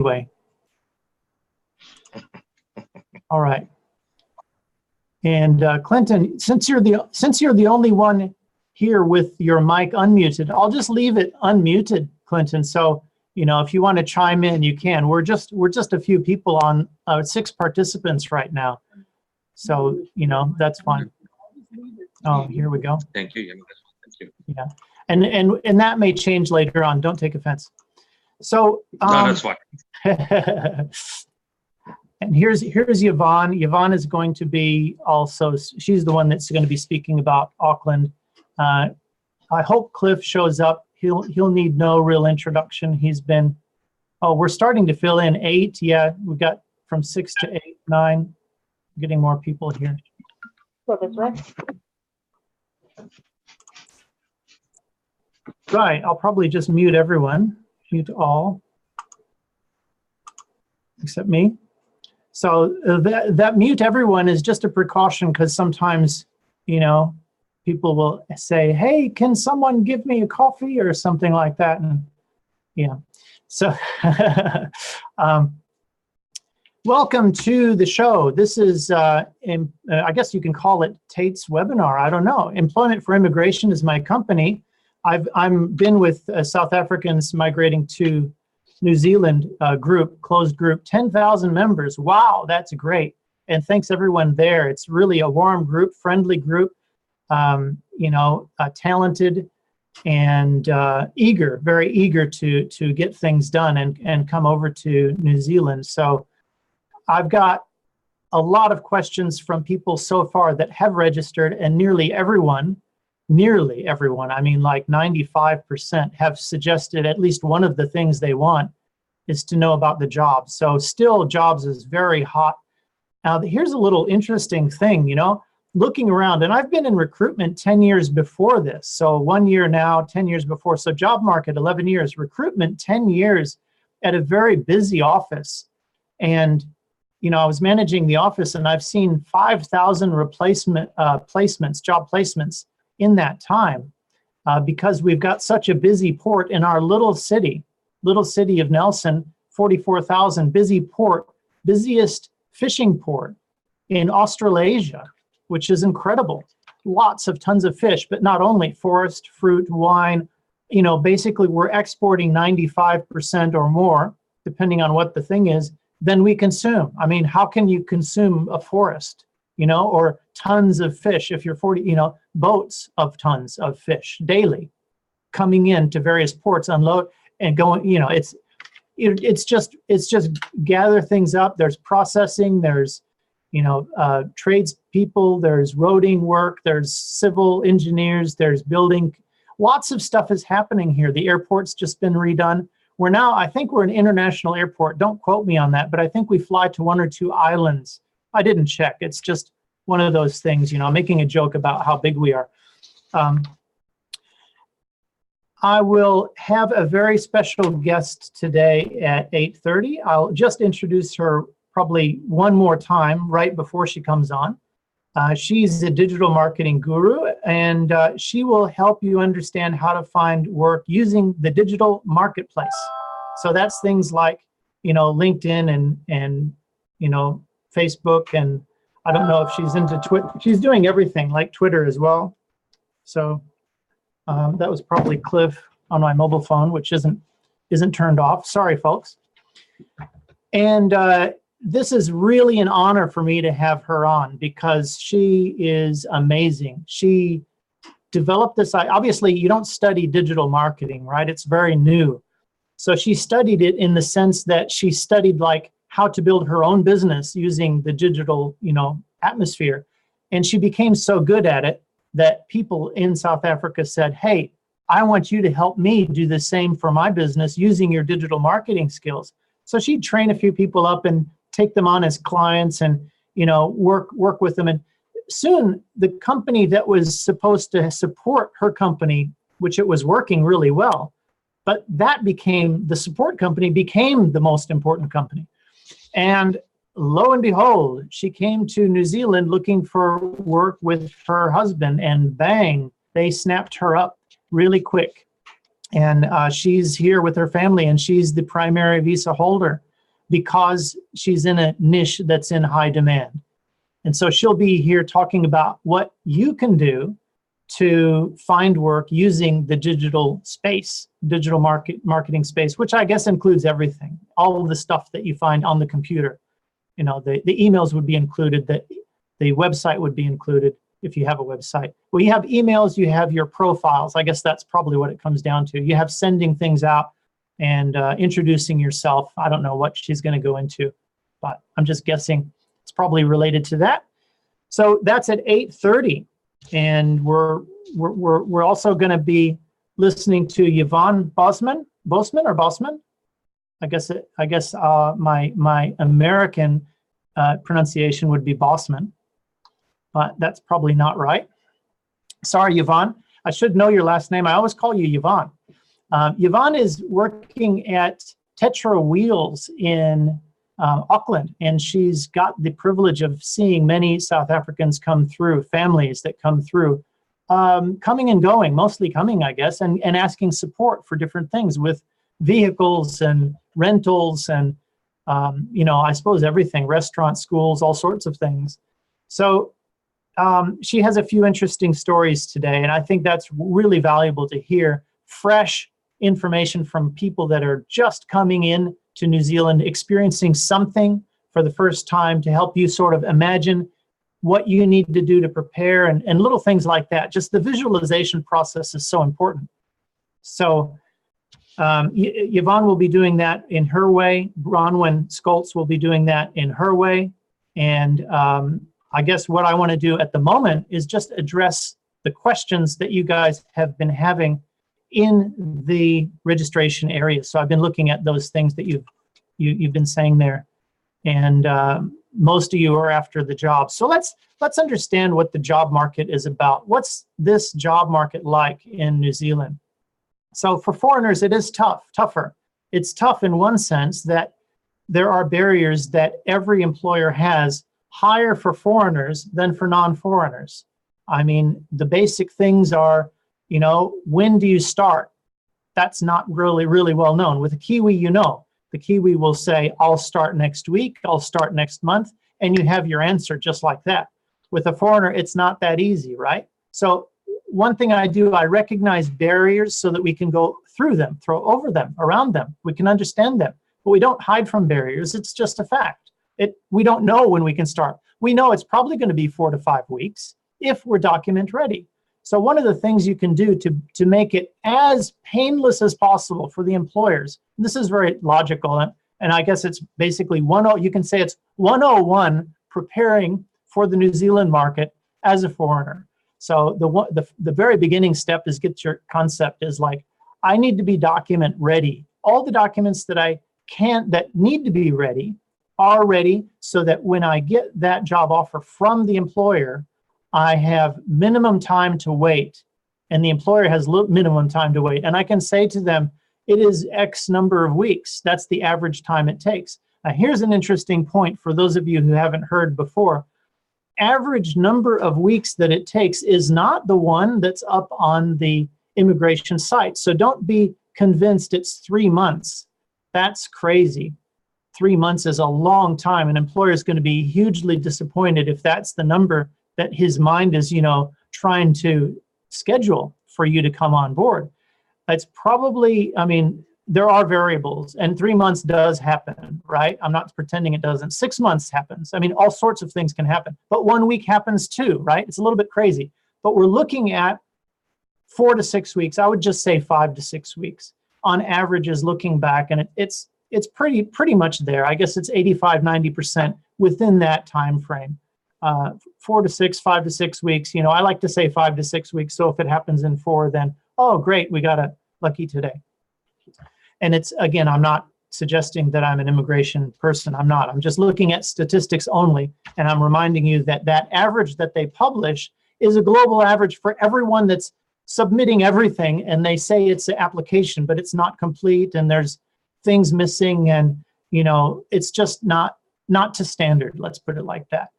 anyway. All right. And Clinton, since you're the only one here with your mic unmuted, I'll just leave it unmuted, Clinton. So, you know, if you want to chime in, you can. We're just a few people on 6 participants right now. So, you know, that's fine. Oh, here we go. Thank you. Thank you. Yeah. And that may change later on. Don't take offense. So no, that's fine. And here's Yvonne. Yvonne is going to be also, she's the one that's going to be speaking about Auckland. I hope Cliff shows up. He'll need no real introduction. He's been, oh, we're starting to fill in 8. Yeah, we've got from 6 to 8, 9, getting more people here. So that's right. Right, I'll probably just mute everyone, mute all, except me. So that mute everyone is just a precaution because sometimes, you know, people will say, hey, can someone give me a coffee or something like that? And yeah, so welcome to the show. This is, I guess you can call it Tate's webinar. I don't know. Employment for Immigration is my company. I've been with South Africans migrating to New Zealand group, closed group, 10,000 members. Wow, that's great. And thanks everyone there. It's really a warm group, friendly group, you know, talented and eager, very eager to get things done and come over to New Zealand. So I've got a lot of questions from people so far that have registered, and nearly everyone, I mean like 95% have suggested at least one of the things they want is to know about the jobs. So still jobs is very hot. Now here's a little interesting thing, you know, looking around, and I've been in recruitment 10 years before this. So 1 year now, 10 years before. So job market, 11 years, recruitment, 10 years at a very busy office. And, you know, I was managing the office and I've seen 5,000 placements, job placements in that time because we've got such a busy port in our little city of Nelson, 44,000, busy port, busiest fishing port in Australasia, which is incredible. Lots of tons of fish, but not only forest, fruit, wine, you know, basically we're exporting 95% or more, depending on what the thing is, than we consume. I mean, how can you consume a forest? You know, or tons of fish if you're 40, you know, boats of tons of fish daily coming in to various ports, unload and going, you know, it's just gather things up. There's processing, there's, you know, tradespeople, there's roading work, there's civil engineers, there's building. Lots of stuff is happening here. The airport's just been redone. We're now, I think we're an international airport. Don't quote me on that, but I think we fly to 1 or 2 islands. I didn't check. It's just one of those things, you know, making a joke about how big we are. I will have a very special guest today at 8:30. I'll just introduce her probably one more time right before she comes on. She's a digital marketing guru, and she will help you understand how to find work using the digital marketplace. So that's things like, you know, LinkedIn and you know, Facebook, and I don't know if she's into Twitter. She's doing everything like Twitter as well. So that was probably Cliff on my mobile phone, which isn't turned off. Sorry, folks. And this is really an honor for me to have her on because she is amazing. She developed this. Obviously, you don't study digital marketing, right? It's very new. So she studied it in the sense that she studied like how to build her own business using the digital, you know, atmosphere. And she became so good at it that people in South Africa said, hey, I want you to help me do the same for my business using your digital marketing skills. So she'd train a few people up and take them on as clients and, you know, work with them. And soon the company that was supposed to support her company, which it was working really well, but that became, the support company became the most important company. And lo and behold, she came to New Zealand looking for work with her husband, and bang, they snapped her up really quick. And she's here with her family, and she's the primary visa holder. because she's in a niche that's in high demand. And so she'll be here talking about what you can do to find work using the digital space, digital marketing space, which I guess includes everything, all of the stuff that you find on the computer. You know, the emails would be included, the website would be included if you have a website. Well, you have emails, you have your profiles. I guess that's probably what it comes down to. You have sending things out and introducing yourself. I don't know what she's going to go into, but I'm just guessing it's probably related to that. So that's at 8:30. And we're also going to be listening to Yvonne Bosman. I guess my American pronunciation would be Bosman, but that's probably not right. Sorry, Yvonne. I should know your last name. I always call you Yvonne. Yvonne is working at Tetra Wheels in Auckland, and she's got the privilege of seeing many South Africans come through, families that come through, coming and going, mostly coming, I guess, and asking support for different things with vehicles and rentals and, I suppose everything, restaurants, schools, all sorts of things. So she has a few interesting stories today, and I think that's really valuable to hear fresh information from people that are just coming in to New Zealand, experiencing something for the first time, to help you sort of imagine what you need to do to prepare and little things like that. Just the visualization process is so important. So Yvonne will be doing that in her way. Bronwen Scholtz will be doing that in her way. And I guess what I want to do at the moment is just address the questions that you guys have been having in the registration area. So I've been looking at those things that you've been saying there, and most of you are after the job. So let's understand what the job market is about. What's this job market like in New Zealand? So for foreigners, it is tougher. It's tough in one sense that there are barriers that every employer has higher for foreigners than for non-foreigners. I mean, the basic things are, when do you start? That's not really well known. With a Kiwi, the Kiwi will say, I'll start next week, I'll start next month, and you have your answer just like that. With a foreigner, it's not that easy, right? So one thing I do, I recognize barriers so that we can go through them, throw over them, around them. We can understand them, but we don't hide from barriers. It's just a fact. We don't know when we can start. We know it's probably going to be 4 to 5 weeks if we're document ready. So one of the things you can do to make it as painless as possible for the employers, and this is very logical, and I guess it's basically you can say it's 101 preparing for the New Zealand market as a foreigner. So the very beginning step is get your concept is like, I need to be document ready. All the documents that need to be ready are ready, so that when I get that job offer from the employer, I have minimum time to wait, and the employer has minimum time to wait. And I can say to them, it is X number of weeks. That's the average time it takes. Now, here's an interesting point for those of you who haven't heard before. Average number of weeks that it takes is not the one that's up on the immigration site. So don't be convinced it's 3 months. That's crazy. 3 months is a long time. An employer is going to be hugely disappointed if that's the number that his mind is, trying to schedule for you to come on board. It's probably, there are variables, and 3 months does happen, right? I'm not pretending it doesn't. 6 months happens. All sorts of things can happen, but 1 week happens too, right? It's a little bit crazy, but we're looking at 4 to 6 weeks. I would just say 5 to 6 weeks on average is looking back, and it's pretty much there. I guess it's 85, 90% within that time frame. 4 to 6, 5 to 6 weeks. I like to say 5 to 6 weeks. So if it happens in 4, then, oh, great, we got a lucky today. And it's, again, I'm not suggesting that I'm an immigration person. I'm not. I'm just looking at statistics only. And I'm reminding you that that average that they publish is a global average for everyone that's submitting everything. And they say it's an application, but it's not complete. And there's things missing. And, it's just not to standard. Let's put it like that.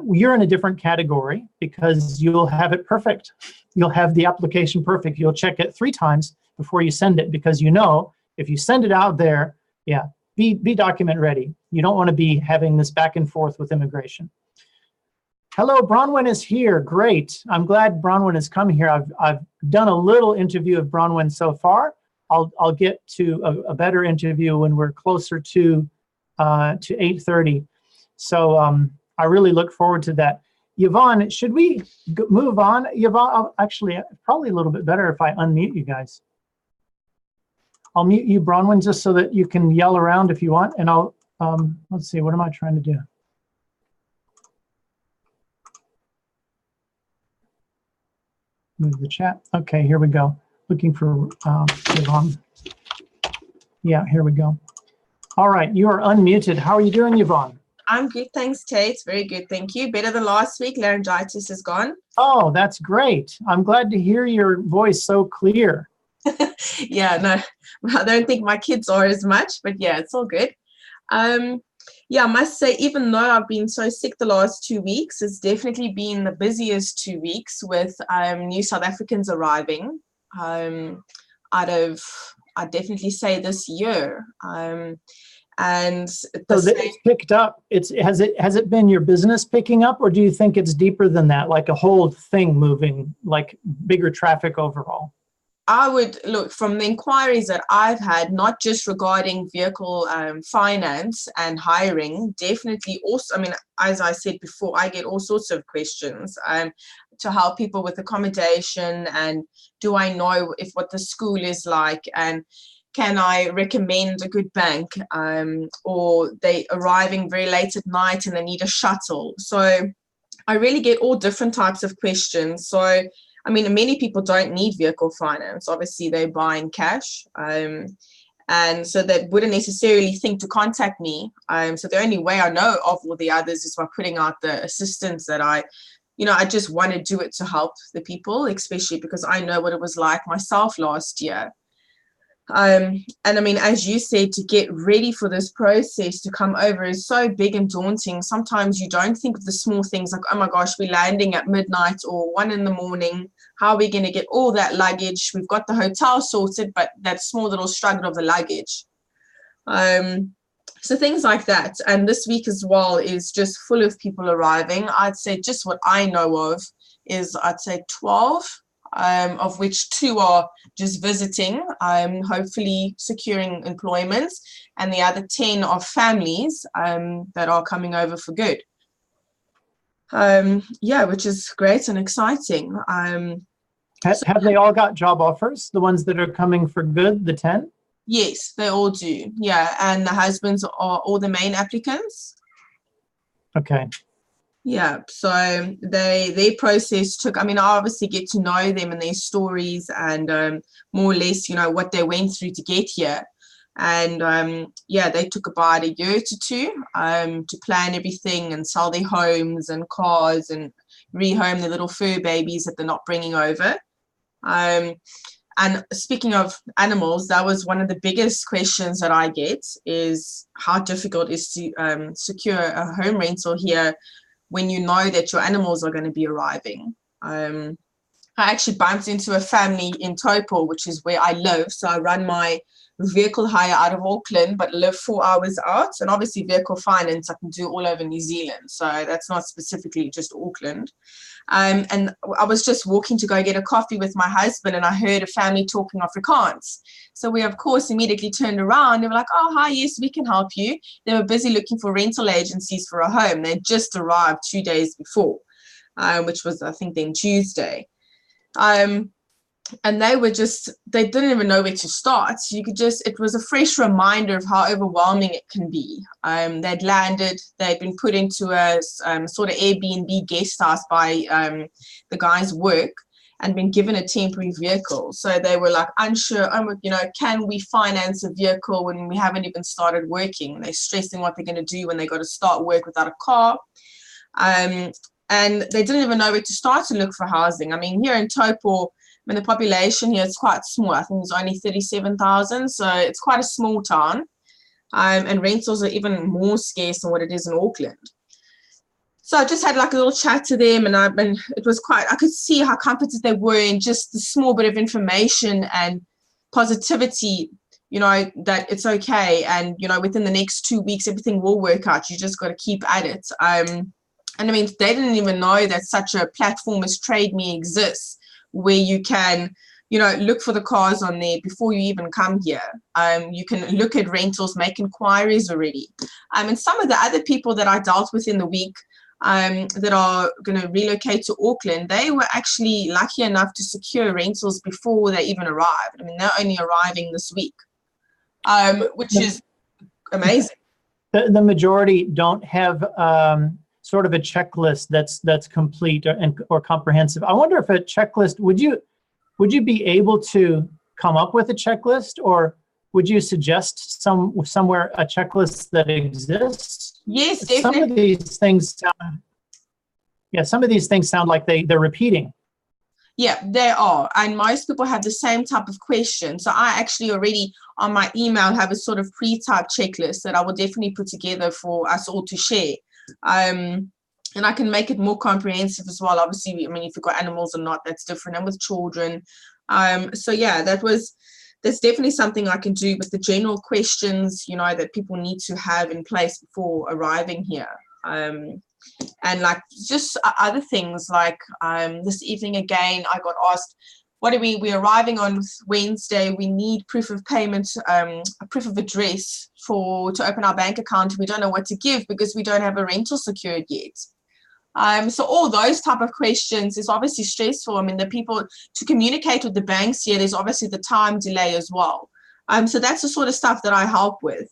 You're in a different category because you'll have it perfect. You'll have the application perfect. You'll check it 3 times before you send it, because if you send it out there, be document ready. You don't want to be having this back and forth with immigration. Hello, Bronwyn is here. Great. I'm glad Bronwyn has come here. I've done a little interview of Bronwyn so far. I'll get to a better interview when we're closer to 8:30. So I really look forward to that. Yvonne, should we move on? Yvonne, actually, probably a little bit better if I unmute you guys. I'll mute you, Bronwyn, just so that you can yell around if you want. And I'll, let's see, what am I trying to do? Move the chat. Okay, here we go. Looking for Yvonne. Yeah, here we go. All right, you are unmuted. How are you doing, Yvonne? I'm good, thanks, Tate. Very good, thank you. Better than last week. Laryngitis is gone. Oh, that's great. I'm glad to hear your voice so clear. Yeah, no, I don't think my kids are as much, but yeah, it's all good. Yeah, I must say, even though I've been so sick the last 2 weeks, it's definitely been the busiest 2 weeks with new South Africans arriving out of, I'd definitely say, this year. And so it's picked up. Has it been your business picking up, or do you think it's deeper than that, like a whole thing moving, like bigger traffic overall? I would look from the inquiries that I've had, not just regarding vehicle finance and hiring, definitely also, I mean, as I said before, I get all sorts of questions to help people with accommodation, and do I know if what the school is like, and can I recommend a good bank, or they arriving very late at night and they need a shuttle. So I really get all different types of questions. So I mean, many people don't need vehicle finance. Obviously, they're buying cash. And so they wouldn't necessarily think to contact me. So the only way I know of all the others is by putting out the assistance that I just want to do it to help the people, especially because I know what it was like myself last year. And I mean, as you said, to get ready for this process to come over is so big and daunting. Sometimes you don't think of the small things like, oh my gosh, we're landing at midnight or 1 a.m. How are we going to get all that luggage? We've got the hotel sorted, but that small little struggle of the luggage. So things like that. And this week as well is just full of people arriving. I'd say just what I know of is, I'd say 12. Of which 2 are just visiting, hopefully securing employment, and the other 10 are families that are coming over for good. Yeah, which is great and exciting. Have they all got job offers, the ones that are coming for good, the 10? Yes, they all do. Yeah, and the husbands are all the main applicants. Okay. Yeah, so their process took, I mean, I obviously get to know them and their stories and more or less, what they went through to get here. And yeah, they took about a year to 2 to plan everything and sell their homes and cars and rehome their little fur babies that they're not bringing over. And speaking of animals, that was one of the biggest questions that I get, is how difficult it is to secure a home rental here when you know that your animals are going to be arriving. I actually bumped into a family in Tate, which is where I live. So I run my vehicle hire out of Auckland, but live 4 hours out. And obviously vehicle finance I can do all over New Zealand. So that's not specifically just Auckland. And I was just walking to go get a coffee with my husband, and I heard a family talking Afrikaans. So we, of course, immediately turned around. They were like, oh, hi, yes, we can help you. They were busy looking for rental agencies for a home. They just arrived 2 days before, which was, I think, then Tuesday. And they didn't even know where to start. It was a fresh reminder of how overwhelming it can be. They'd landed, they'd been put into a sort of Airbnb guest house by the guy's work and been given a temporary vehicle. So they were like unsure, can we finance a vehicle when we haven't even started working? They're stressing what they're going to do when they got to start work without a car. And they didn't even know where to start to look for housing. I mean, here in Tate, the population here is quite small. I think it's only 37,000, so it's quite a small town. And rentals are even more scarce than what it is in Auckland. So I just had like a little chat to them, and it was I could see how comforted they were in just the small bit of information and positivity you know, that it's okay. And, you know, within the next 2 weeks, everything will work out. You just got to keep at it. And I mean, they didn't even know that such a platform as Trade Me exists, where you can, you know, look for the cars on there before you even come here. You can look at rentals, make inquiries already. And some of the other people that I dealt with in the week that are going to relocate to Auckland, they were actually lucky enough to secure rentals before they even arrived. I mean, they're only arriving this week, which is amazing. The majority don't have sort of a checklist that's complete or comprehensive. I wonder if a checklist, would you be able to come up with a checklist, or would you suggest somewhere a checklist that exists? Yes, definitely. Some of these things sound like they're repeating. Yeah, they are. And most people have the same type of question. So I actually already on my email have a sort of pre-typed checklist that I will definitely put together for us all to share. And I can make it more comprehensive as well. Obviously, I mean, if you've got animals or not, that's different. And with children. So yeah, that's definitely something I can do. But the general questions, you know, that people need to have in place before arriving here. And like just other things like this evening again, I got asked, we're arriving on Wednesday. We need proof of payment, a proof of address to open our bank account. We don't know what to give because we don't have a rental secured yet. So all those type of questions is obviously stressful. I mean, the people to communicate with the banks here, there's obviously the time delay as well. So that's the sort of stuff that I help with.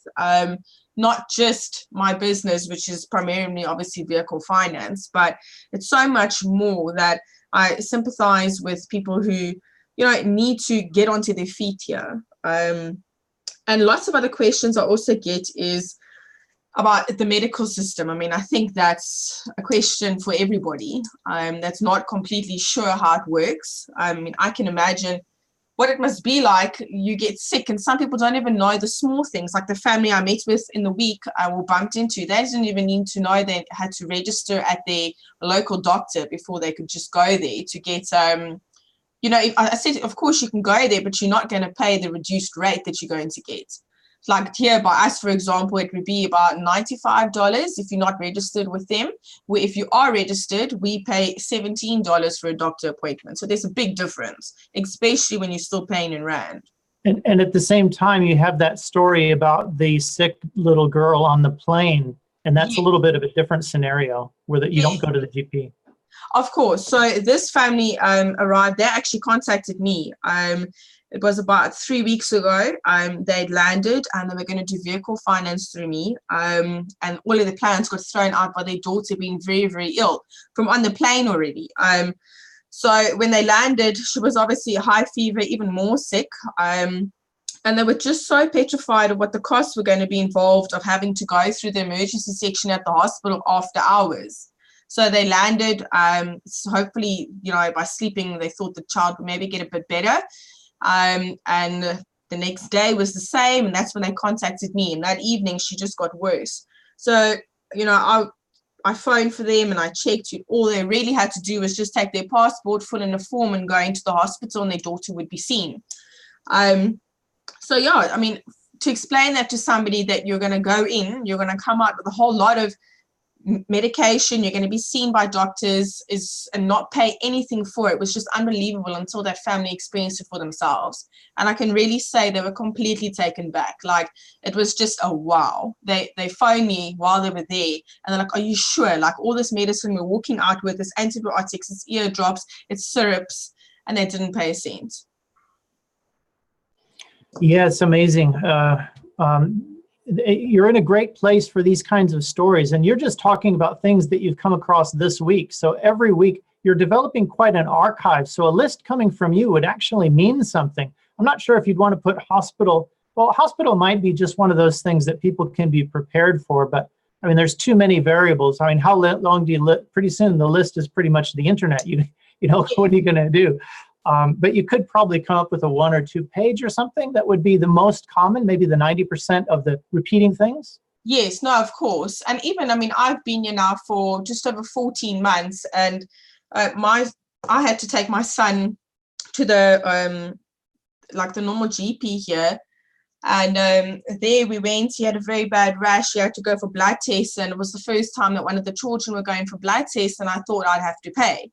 Not just my business, which is primarily obviously vehicle finance, but it's so much more that I sympathize with people who, you know, need to get onto their feet here. And lots of other questions I also get is about the medical system. I mean, I think that's a question for everybody that's not completely sure how it works. I mean, I can imagine what it must be like. You get sick, and some people don't even know the small things, like the family I met with in the week or bumped into. They didn't even need to know they had to register at their local doctor before they could just go there to get, you know, I said, of course you can go there, but you're not going to pay the reduced rate that you're going to get. Like here by us, for example, it would be about $95 if you're not registered with them. Where if you are registered, we pay $17 for a doctor appointment. So there's a big difference, especially when you're still paying in Rand. And at the same time, you have that story about the sick little girl on the plane. And that's a little bit of a different scenario where you don't go to the GP. Of course. So this family arrived. They actually contacted me. It was about 3 weeks ago. They'd landed and they were going to do vehicle finance through me. And all of the plans got thrown out by their daughter being very, very ill from on the plane already. So when they landed, she was obviously a high fever, even more sick. And they were just so petrified of what the costs were going to be involved of having to go through the emergency section at the hospital after hours. So they landed, so hopefully, you know, by sleeping, they thought the child would maybe get a bit better. And the next day was the same, and that's when they contacted me. And that evening, she just got worse. So, you know, I phoned for them and I checked. All they really had to do was just take their passport, fill in a form, and go into the hospital, and their daughter would be seen. So, yeah, I mean, to explain that to somebody that you're going to go in, you're going to come out with a whole lot of medication, you're going to be seen by doctors and not pay anything for it was just unbelievable until that family experienced it for themselves. And I can really say they were completely taken back. Like, it was just a wow. They phoned me while they were there and they're like, are you sure? Like, all this medicine we're walking out with, it's antibiotics, it's ear drops, it's syrups, and they didn't pay a cent. Yeah, it's amazing. You're in a great place for these kinds of stories, and you're just talking about things that you've come across this week. So every week you're developing quite an archive. So a list coming from you would actually mean something. I'm not sure if you'd want to put hospital. Well, hospital might be just one of those things that people can be prepared for, but I mean, there's too many variables. I mean, how long do you live? Pretty soon the list is pretty much the internet. You know, what are you going to do? But you could probably come up with a 1 or 2 page or something that would be the most common, maybe the 90% of the repeating things. Yes, no, of course. And even, I mean, I've been here now for just over 14 months, and I had to take my son to the, like the normal GP here And there we went. He had a very bad rash. He had to go for blood tests, and it was the first time that one of the children were going for blood tests, and I thought I'd have to pay.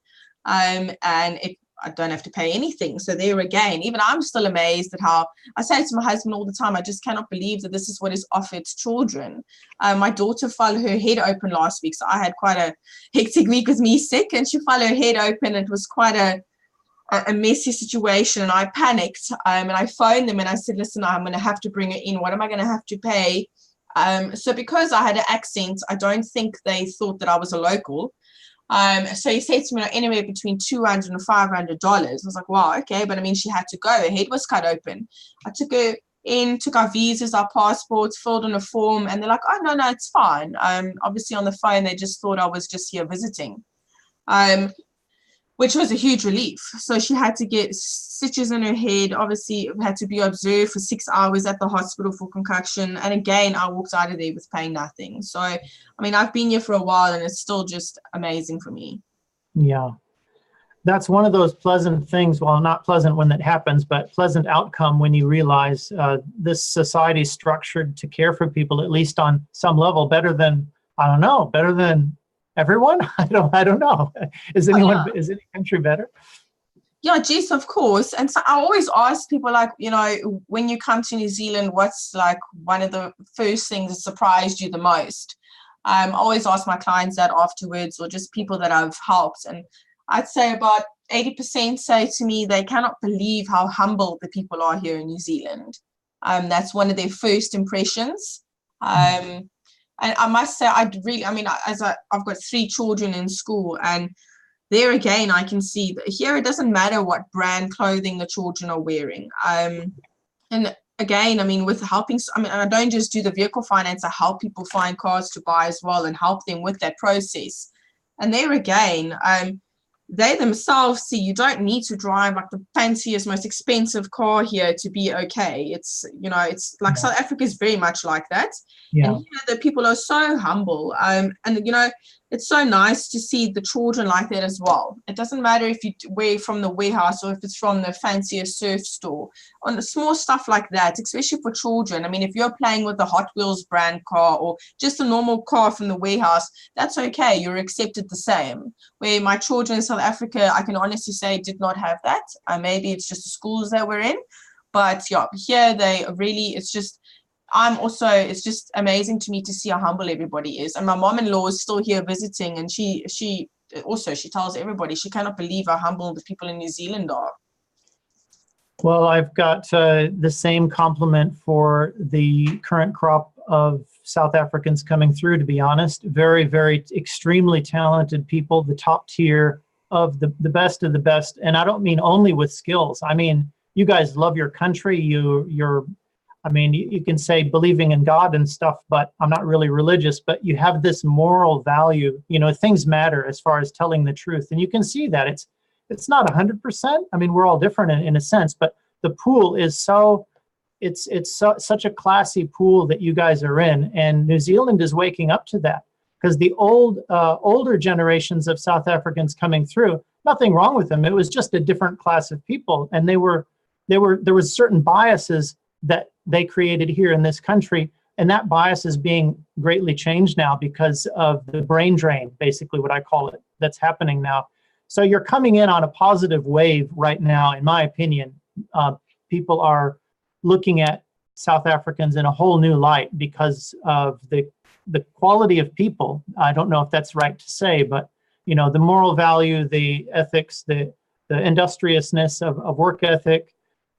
I don't have to pay anything. So there again, even I'm still amazed at how, I say to my husband all the time, I just cannot believe that this is what is offered to children. My daughter followed her head open last week, so I had quite a hectic week with me sick, and she followed her head open. It was quite a messy situation, and I panicked, and I phoned them and I said, listen, I'm going to have to bring her in. What am I going to have to pay? So because I had an accent, I don't think they thought that I was a local. So he said to me, anywhere between $200 and $500. I was like, wow, okay. But I mean, she had to go. Her head was cut open. I took her in, took our visas, our passports, filled in a form, and they're like, oh, no, it's fine. Obviously on the phone, they just thought I was just here visiting, which was a huge relief. So she had to get stitches in her head, obviously had to be observed for 6 hours at the hospital for concoction. And again, I walked out of there with paying nothing. So, I mean, I've been here for a while, and it's still just amazing for me. Yeah. That's one of those pleasant things, well, not pleasant when that happens, but pleasant outcome when you realize this society is structured to care for people, at least on some level, better than, better than everyone. I don't know. Is any country better? Yeah, Jess, of course. And so I always ask people, like, when you come to New Zealand, what's like one of the first things that surprised you the most? I always ask my clients that afterwards, or just people that I've helped. And I'd say about 80% say to me they cannot believe how humble the people are here in New Zealand. That's one of their first impressions. And I must say, I've got 3 children in school, and there again, I can see that here it doesn't matter what brand clothing the children are wearing. And again, with helping, I don't just do the vehicle finance, I help people find cars to buy as well and help them with that process. And there again, they themselves see you don't need to drive like the fanciest, most expensive car here to be okay. It's like South Africa is very much like that. Yeah. And here the people are so humble. And it's so nice to see the children like that as well. It doesn't matter if you wear from the warehouse or if it's from the fanciest surf store. On the small stuff like that, especially for children. If you're playing with the Hot Wheels brand car or just a normal car from the warehouse, that's okay. You're accepted the same. Where my children in South Africa, I can honestly say, did not have that. Maybe it's just the schools that we're in. But yeah, here they really, it's just amazing to me to see how humble everybody is. And my mom-in-law is still here visiting, and she tells everybody she cannot believe how humble the people in New Zealand are. Well, I've got the same compliment for the current crop of South Africans coming through, to be honest. Very, very extremely talented people, the top tier of the best of the best. And I don't mean only with skills. You guys love your country. You can say believing in God and stuff, but I'm not really religious, but you have this moral value. Things matter as far as telling the truth. And you can see that it's not 100%. We're all different in a sense, but the pool is such a classy pool that you guys are in. And New Zealand is waking up to that, because the older generations of South Africans coming through, nothing wrong with them. It was just a different class of people. And there was certain biases that they created here in this country. And that bias is being greatly changed now because of the brain drain, basically what I call it, that's happening now. So you're coming in on a positive wave right now, in my opinion. People are looking at South Africans in a whole new light because of the quality of people. I don't know if that's right to say, but the moral value, the ethics, the industriousness of work ethic,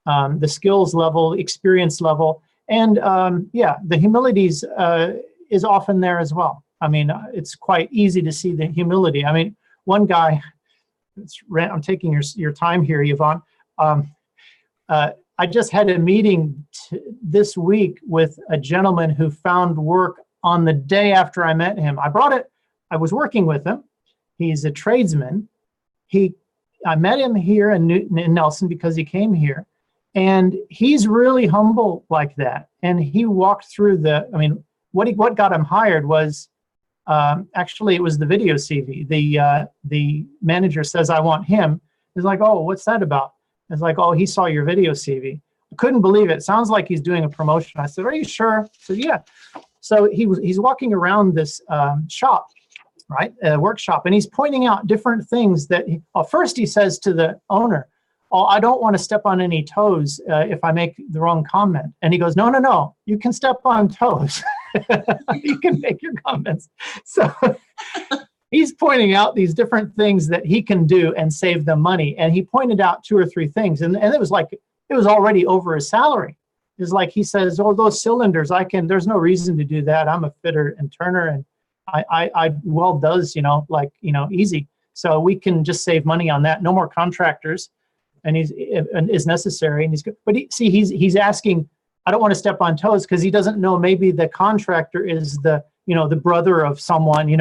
the skills level, experience level, and the humility is often there as well. It's quite easy to see the humility. One guy, I'm taking your time here, Yvonne. I just had a meeting this week with a gentleman who found work on the day after I met him. I was working with him. He's a tradesman. I met him here in Nelson because he came here. And he's really humble like that. And he walked through what got him hired was, actually it was the video CV. The manager says, I want him. He's like, oh, what's that about? It's like, oh, he saw your video CV. couldn't believe it. Sounds like he's doing a promotion. I said, are you sure? He said, yeah. So he's walking around this shop, right, workshop, and he's pointing out different things that, first he says to the owner, oh, I don't want to step on any toes if I make the wrong comment. And he goes, no, you can step on toes. You can make your comments. So he's pointing out these different things that he can do and save them money. And he pointed out 2 or 3 things, and it was already over his salary. It's like he says, oh, those cylinders, there's no reason to do that. I'm a fitter and turner, and I weld those, easy. So we can just save money on that. No more contractors, and is necessary. And he's asking, I don't want to step on toes, because he doesn't know, maybe the contractor is the brother of someone,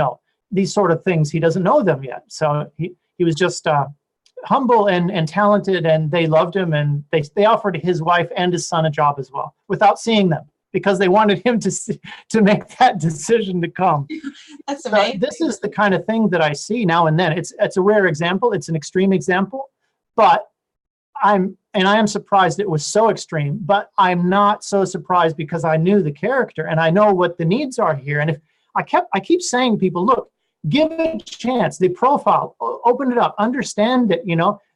these sort of things. He doesn't know them yet. So he was just humble and talented, and they loved him, and they offered his wife and his son a job as well without seeing them, because they wanted him to make that decision to come. That's amazing. So this is the kind of thing that I see now and then. It's a rare example. It's an extreme example, but I am surprised it was so extreme, but I'm not so surprised, because I knew the character and I know what the needs are here. And if I keep saying to people, look, give it a chance, the profile, open it up, understand it,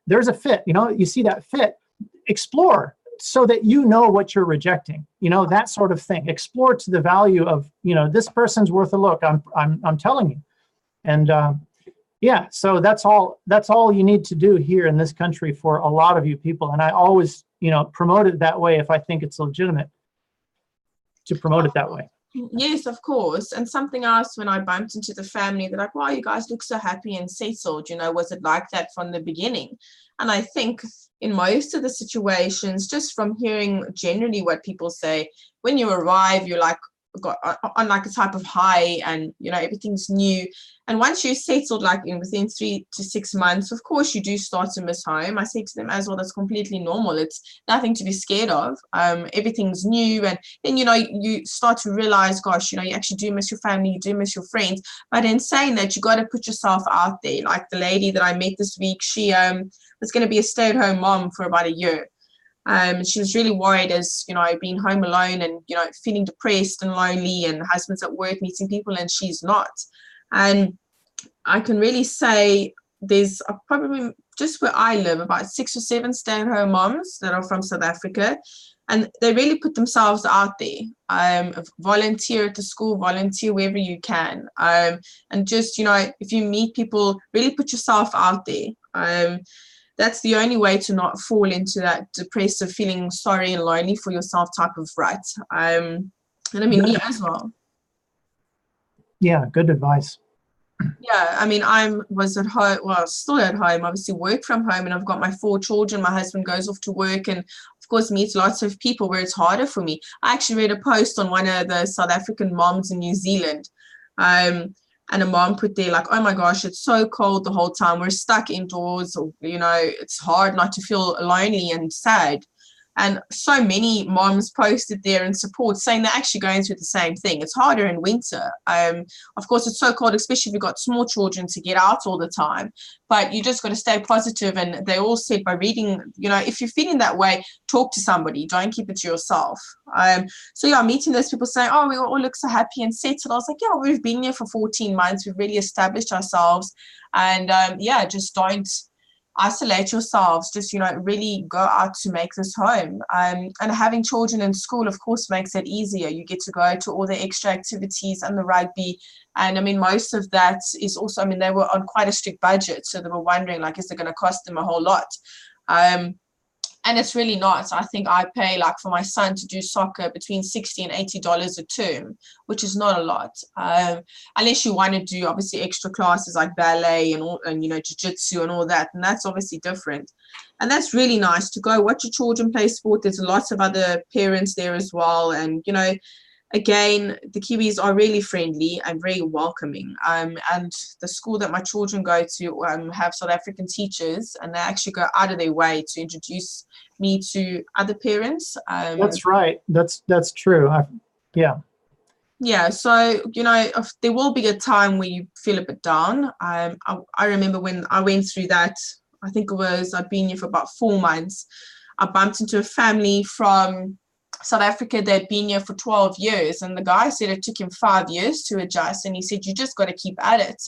there's a fit, you see that fit, explore so that you know what you're rejecting, that sort of thing. Explore to the value of, this person's worth a look, I'm telling you. And yeah, so that's all you need to do here in this country for a lot of you people. And I always, promote it that way if I think it's legitimate to promote it that way. Yes, of course. And something else, when I bumped into the family, they're like, wow, you guys look so happy and settled. Was it like that from the beginning? And I think in most of the situations, just from hearing generally what people say, when you arrive, you're like, got on like a type of high, and everything's new. And once you're settled, like within 3 to 6 months, of course you do start to miss home. I say to them as well, that's completely normal. It's nothing to be scared of. Everything's new, and then you start to realize, gosh, you actually do miss your family, you do miss your friends. But in saying that, you got to put yourself out there. Like the lady that I met this week, she was going to be a stay-at-home mom for about a year. She was really worried, as being home alone and feeling depressed and lonely, and husband's at work meeting people and she's not. And I can really say there's probably, just where I live, about 6 or 7 stay-at-home moms that are from South Africa, and they really put themselves out there. Volunteer at the school, volunteer wherever you can, and just if you meet people, really put yourself out there. That's the only way to not fall into that depressive, feeling sorry and lonely for yourself type of rut. And I mean, me as well. Yeah, good advice. Yeah, I mean, I was at home, well, still at home, obviously work from home, and I've got my 4 children. My husband goes off to work and, of course, meets lots of people where it's harder for me. I actually read a post on one of the South African moms in New Zealand. And a mom put there like, oh my gosh, it's so cold the whole time. We're stuck indoors, or, it's hard not to feel lonely and sad. And so many moms posted there in support, saying they're actually going through the same thing. It's harder in winter. Of course, it's so cold, especially if you've got small children, to get out all the time. But you just got to stay positive. And they all said, by reading, if you're feeling that way, talk to somebody. Don't keep it to yourself. So yeah, meeting those people saying, oh, we all look so happy and settled. I was like, yeah, we've been here for 14 months. We've really established ourselves. And yeah, just don't isolate yourselves, just really go out to make this home. And having children in school, of course, makes it easier. You get to go to all the extra activities and the rugby, and I mean, most of that is also, I mean, they were on quite a strict budget, so they were wondering, like, is it going to cost them a whole lot? And it's really not. I think I pay, like, for my son to do soccer between $60 and $80 a term, which is not a lot. Unless you want to do, obviously, extra classes like ballet and all, and jiu-jitsu and all that. And that's obviously different. And that's really nice to go watch your children play sport. There's lots of other parents there as well. And, again, the Kiwis are really friendly and very welcoming. And the school that my children go to have South African teachers, and they actually go out of their way to introduce me to other parents. That's right. That's true. Yeah. Yeah. So, there will be a time where you feel a bit down. I remember when I went through that, I think I'd been here for about 4 months. I bumped into a family from South Africa. They'd been here for 12 years, and the guy said it took him 5 years to adjust, and he said, you just got to keep at it.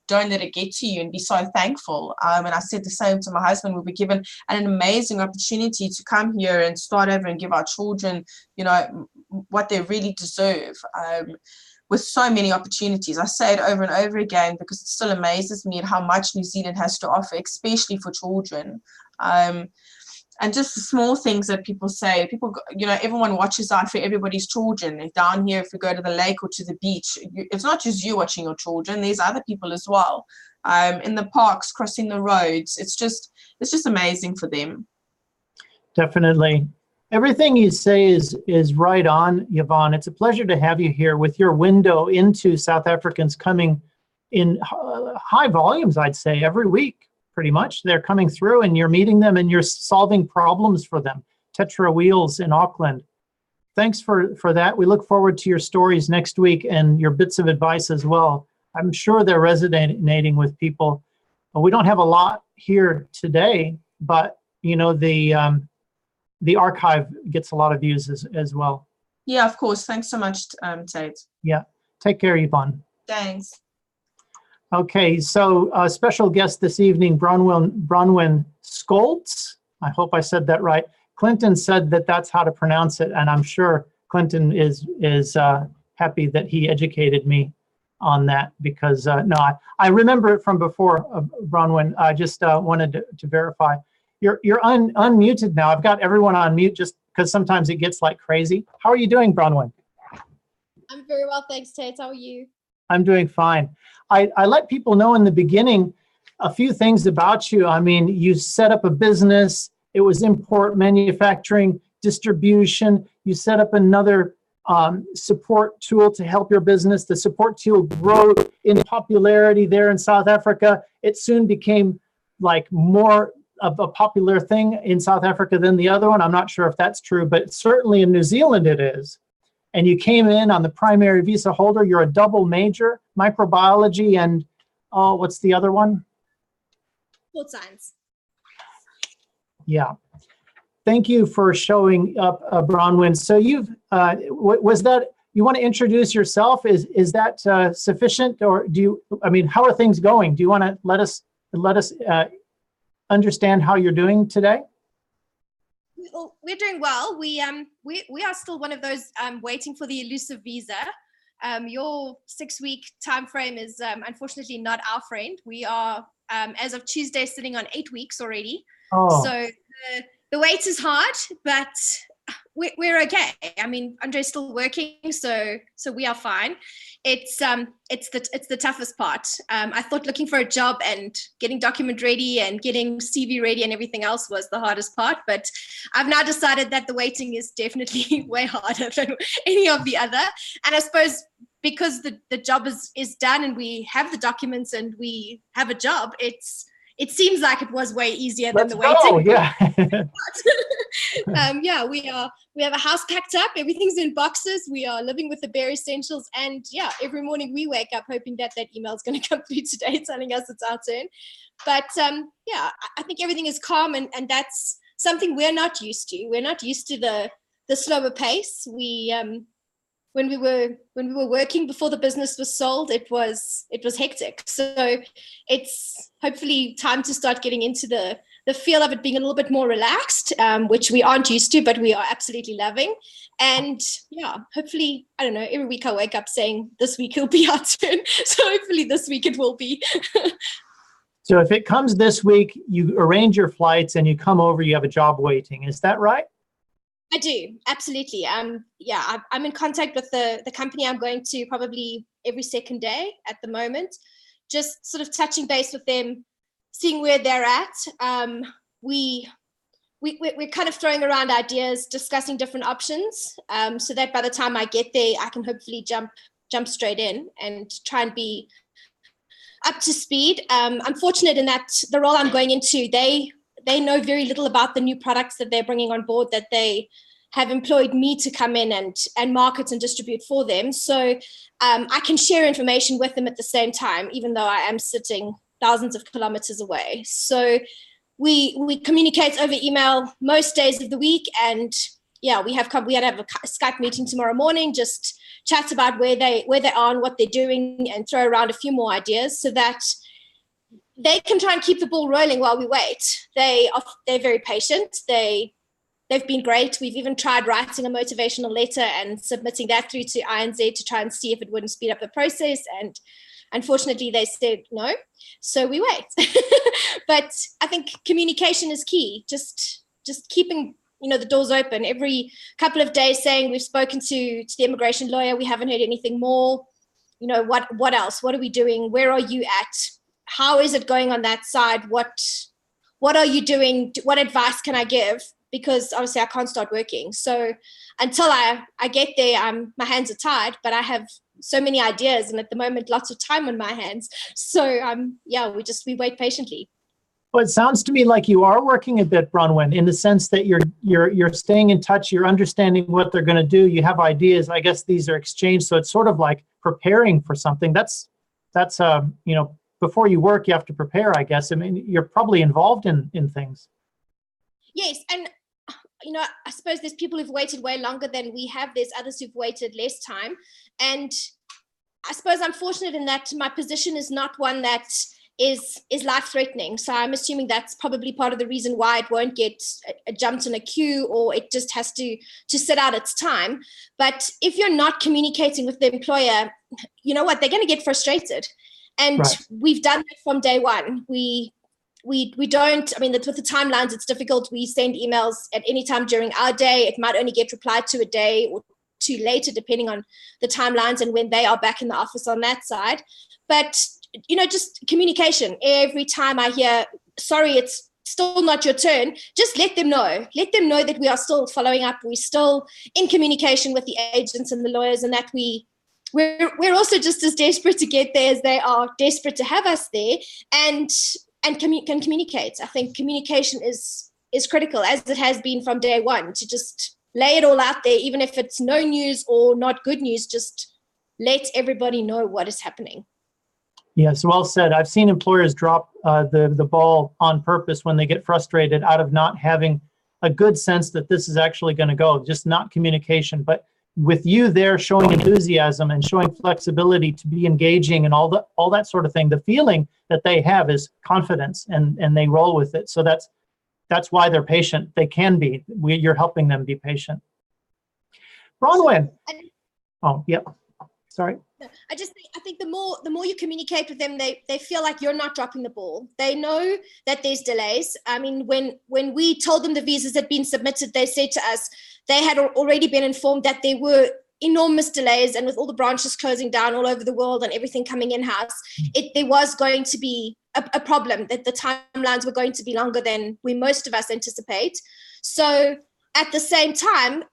Don't let it get to you, and be so thankful. And I said the same to my husband. We were given an amazing opportunity to come here and start over and give our children, you know, what they really deserve. With so many opportunities. I say it over and over again because it still amazes me at how much New Zealand has to offer, especially for children. And just the small things that people say, you know, everyone watches out for everybody's children. Down here, if we go to the lake or to the beach, it's not just you watching your children, there's other people as well. In the parks, crossing the roads, it's just amazing for them. Definitely. Everything you say is right on, Yvonne. It's a pleasure to have you here with your window into South Africans coming in high volumes, I'd say, every week. Pretty much they're coming through and you're meeting them and you're solving problems for them. Tetra Wheels in Auckland. Thanks for that. We look forward to your stories next week and your bits of advice as well. I'm sure they're resonating with people. We don't have a lot here today, but you know, the archive gets a lot of views as well. Yeah, of course. Thanks so much, Tate. Yeah. Take care, Yvonne. Thanks. Okay, so special guest this evening, Bronwen Scholtz. I hope I said that right. Clinton said that that's how to pronounce it, and I'm sure Clinton is happy that he educated me on that because I remember it from before, Bronwen. I just wanted to verify. You're unmuted now. I've got everyone on mute just because sometimes it gets like crazy. How are you doing, Bronwen? I'm very well, thanks, Tate. How are you? I'm doing fine. I let people know in the beginning a few things about you. I mean, you set up a business. It was import manufacturing, distribution. You set up another support tool to help your business. The support tool grew in popularity there in South Africa. It soon became like more of a popular thing in South Africa than the other one. I'm not sure if that's true, but certainly in New Zealand it is. And you came in on the primary visa holder. You're a double major, microbiology and, what's the other one? Sports science. Yeah. Thank you for showing up, Bronwyn. So you've, was that, you want to introduce yourself? Is that sufficient? Or do you, I mean, how are things going? Do you want to let us understand how you're doing today? Well, we're doing well. We are still one of those waiting for the elusive visa. Your 6-week time frame is unfortunately not our friend. We are, as of Tuesday, sitting on 8 weeks already. Oh. So the wait is hard, but we're okay. I mean, Andre's still working, so we are fine. It's the toughest part. I thought looking for a job and getting document ready and getting CV ready and everything else was the hardest part, but I've now decided that the waiting is definitely way harder than any of the other. And I suppose because the job is done and we have the documents and we have a job, it seems like it was way easier than the waiting. Oh, yeah. Yeah, we have a house packed up. Everything's in boxes. We are living with the bare essentials. And yeah, every morning we wake up hoping that email is going to come through today telling us it's our turn. But yeah, I think everything is calm and that's something we're not used to. We're not used to the slower pace. When we were working before the business was sold, it was hectic. So it's hopefully time to start getting into the feel of it being a little bit more relaxed, which we aren't used to, but we are absolutely loving. And yeah, hopefully, I don't know, every week I wake up saying this week it'll be our turn. So hopefully this week it will be. So if it comes this week, you arrange your flights and you come over, you have a job waiting. Is that right? I do, absolutely. Yeah, I'm in contact with the company I'm going to probably every second day at the moment, just sort of touching base with them, seeing where they're at. We're kind of throwing around ideas, discussing different options, so that by the time I get there, I can hopefully jump straight in and try and be up to speed. I'm fortunate in that the role I'm going into, they know very little about the new products that they're bringing on board, that they have employed me to come in and market and distribute for them. So I can share information with them at the same time, even though I am sitting thousands of kilometers away. So we communicate over email most days of the week, and yeah, we had to have a Skype meeting tomorrow morning, just chat about where they are and what they're doing, and throw around a few more ideas so that they can try and keep the ball rolling while we wait. They're very patient. They've been great. We've even tried writing a motivational letter and submitting that through to INZ to try and see if it wouldn't speed up the process. And unfortunately, they said no. So we wait. But I think communication is key. Just keeping the doors open every couple of days, saying we've spoken to the immigration lawyer. We haven't heard anything more. What else? What are we doing? Where are you at? How is it going on that side? What are you doing? What advice can I give? Because obviously I can't start working. So until I get there, my hands are tied, but I have so many ideas, and at the moment, lots of time on my hands. So we wait patiently. Well, it sounds to me like you are working a bit, Bronwyn, in the sense that you're staying in touch, you're understanding what they're going to do, you have ideas. I guess these are exchanged, so it's sort of like preparing for something. That's before you work, you have to prepare, I guess. I mean, you're probably involved in things. Yes, and I suppose there's people who've waited way longer than we have. There's others who've waited less time. And I suppose I'm fortunate in that my position is not one that is life-threatening. So I'm assuming that's probably part of the reason why it won't get jumped in a queue, or it just has to sit out its time. But if you're not communicating with the employer, you know what, they're going to get frustrated. And right. We've done it from day one. We don't, with the timelines, it's difficult. We send emails at any time during our day. It might only get replied to a day or two later, depending on the timelines and when they are back in the office on that side. But, just communication. Every time I hear, sorry, it's still not your turn, just let them know. Let them know that we are still following up. We're still in communication with the agents and the lawyers, and that we're also just as desperate to get there as they are desperate to have us there. And can communicate. I think communication is critical, as it has been from day one, to just lay it all out there, even if it's no news or not good news, just let everybody know what is happening. Yes, well said. I've seen employers drop the ball on purpose when they get frustrated out of not having a good sense that this is actually going to go, just not communication. But with you there showing enthusiasm and showing flexibility to be engaging and all that sort of thing, the feeling that they have is confidence, and they roll with it. So that's why they're patient. They can be. You're helping them be patient. Bronwyn. Oh, yep. Sorry. I think the more you communicate with them, they feel like you're not dropping the ball. They know that there's delays. When we told them the visas had been submitted, they said to us they had already been informed that there were enormous delays, and with all the branches closing down all over the world and everything coming in-house, there was going to be a problem, that the timelines were going to be longer than most of us anticipate. So at the same time,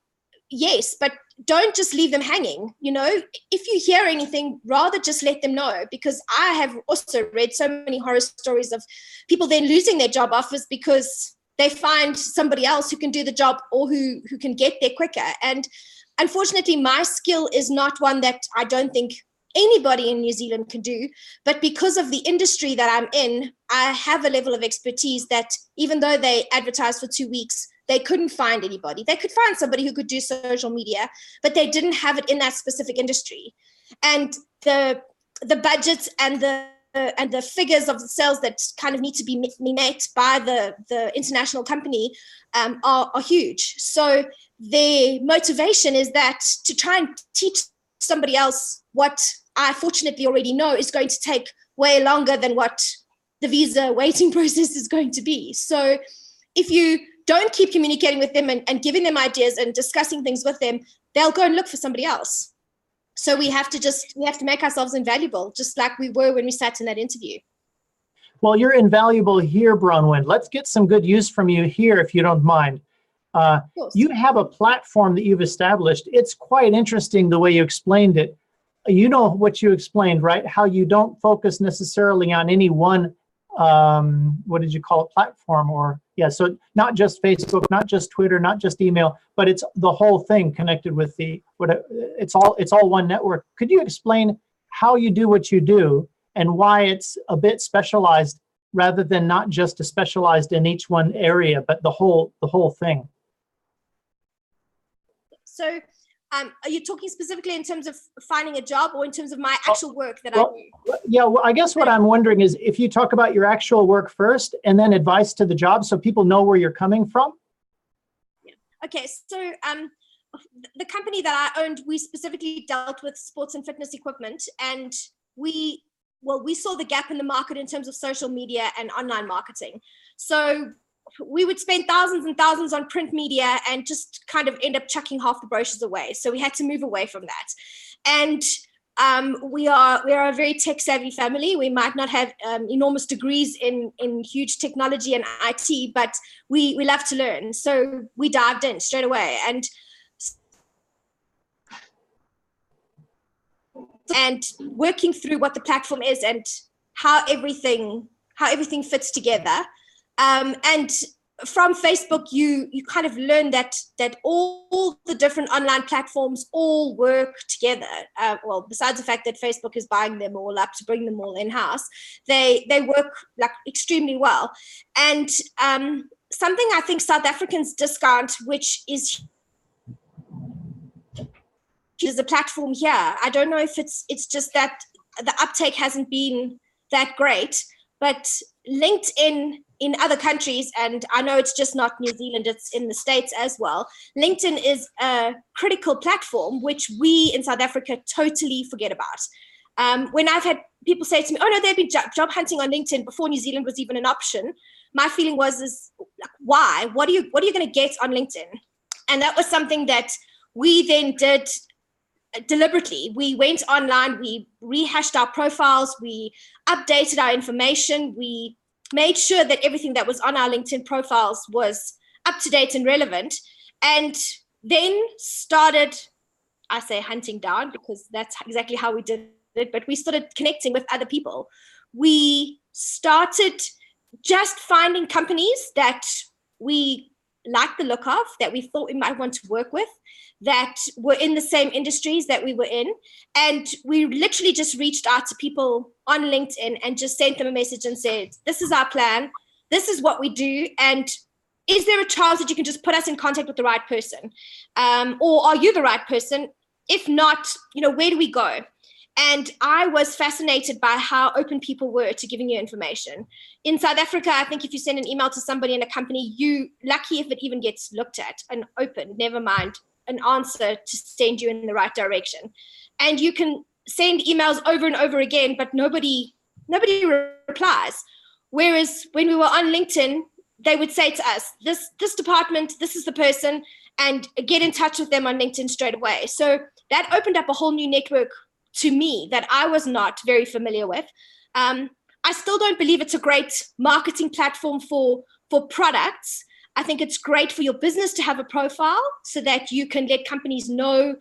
yes, but don't just leave them hanging. If you hear anything, rather just let them know, because I have also read so many horror stories of people then losing their job offers because they find somebody else who can do the job or who can get there quicker. And unfortunately, my skill is not one that I don't think anybody in New Zealand can do. But because of the industry that I'm in, I have a level of expertise that even though they advertised for 2 weeks, they couldn't find anybody. They could find somebody who could do social media, but they didn't have it in that specific industry. And the budgets and the figures of the sales that kind of need to be met by the international company are huge. So their motivation is that to try and teach somebody else what I fortunately already know is going to take way longer than what the visa waiting process is going to be. So if you don't keep communicating with them and giving them ideas and discussing things with them, they'll go and look for somebody else. So we have to make ourselves invaluable, just like we were when we sat in that interview. Well, you're invaluable here, Bronwyn. Let's get some good use from you here, if you don't mind. You have a platform that you've established. It's quite interesting the way you explained it. You know what you explained, right? How you don't focus necessarily on any one, what did you call it, platform? So not just Facebook, not just Twitter, not just email, but it's the whole thing connected with it's all one network. Could you explain how you do what you do and why it's a bit specialized rather than not just a specialized in each one area, but the whole thing? So are you talking specifically in terms of finding a job or in terms of my actual work that I do? Yeah, well, I guess what I'm wondering is if you talk about your actual work first and then advice to the job so people know where you're coming from. Yeah. Okay, so the company that I owned, we specifically dealt with sports and fitness equipment, and we saw the gap in the market in terms of social media and online marketing. So we would spend thousands and thousands on print media and just kind of end up chucking half the brochures away. So we had to move away from that. And we are a very tech savvy family. We might not have enormous degrees in huge technology and IT, but we love to learn. So we dived in straight away and working through what the platform is and how everything fits together. And from Facebook, you kind of learn that all the different online platforms all work together. Well, besides the fact that Facebook is buying them all up to bring them all in-house, they work like extremely well. And something I think South Africans discount, which is a platform here. I don't know if it's just that the uptake hasn't been that great, but LinkedIn in other countries, and I know it's just not New Zealand, it's in the States as well, LinkedIn is a critical platform, which we in South Africa totally forget about. When I've had people say to me, oh no, they've been job hunting on LinkedIn before New Zealand was even an option, my feeling was why? What are you going to get on LinkedIn? And that was something that we then did deliberately. We went online, we rehashed our profiles, we updated our information, we made sure that everything that was on our LinkedIn profiles was up to date and relevant, and then started, I say hunting down because that's exactly how we did it, but we started connecting with other people. We started just finding companies that we liked the look of, that we thought we might want to work with, that were in the same industries that we were in. And we literally just reached out to people on LinkedIn and just sent them a message and said, this is our plan, this is what we do, and is there a chance that you can just put us in contact with the right person? Or are you the right person? If not, where do we go? And I was fascinated by how open people were to giving you information. In South Africa, I think if you send an email to somebody in a company, you lucky if it even gets looked at and opened, never mind an answer to send you in the right direction. And you can send emails over and over again, but nobody replies. Whereas when we were on LinkedIn, they would say to us, this department, this is the person, and get in touch with them on LinkedIn straight away. So that opened up a whole new network to me that I was not very familiar with. I still don't believe it's a great marketing platform for products. I think it's great for your business to have a profile so that you can let companies know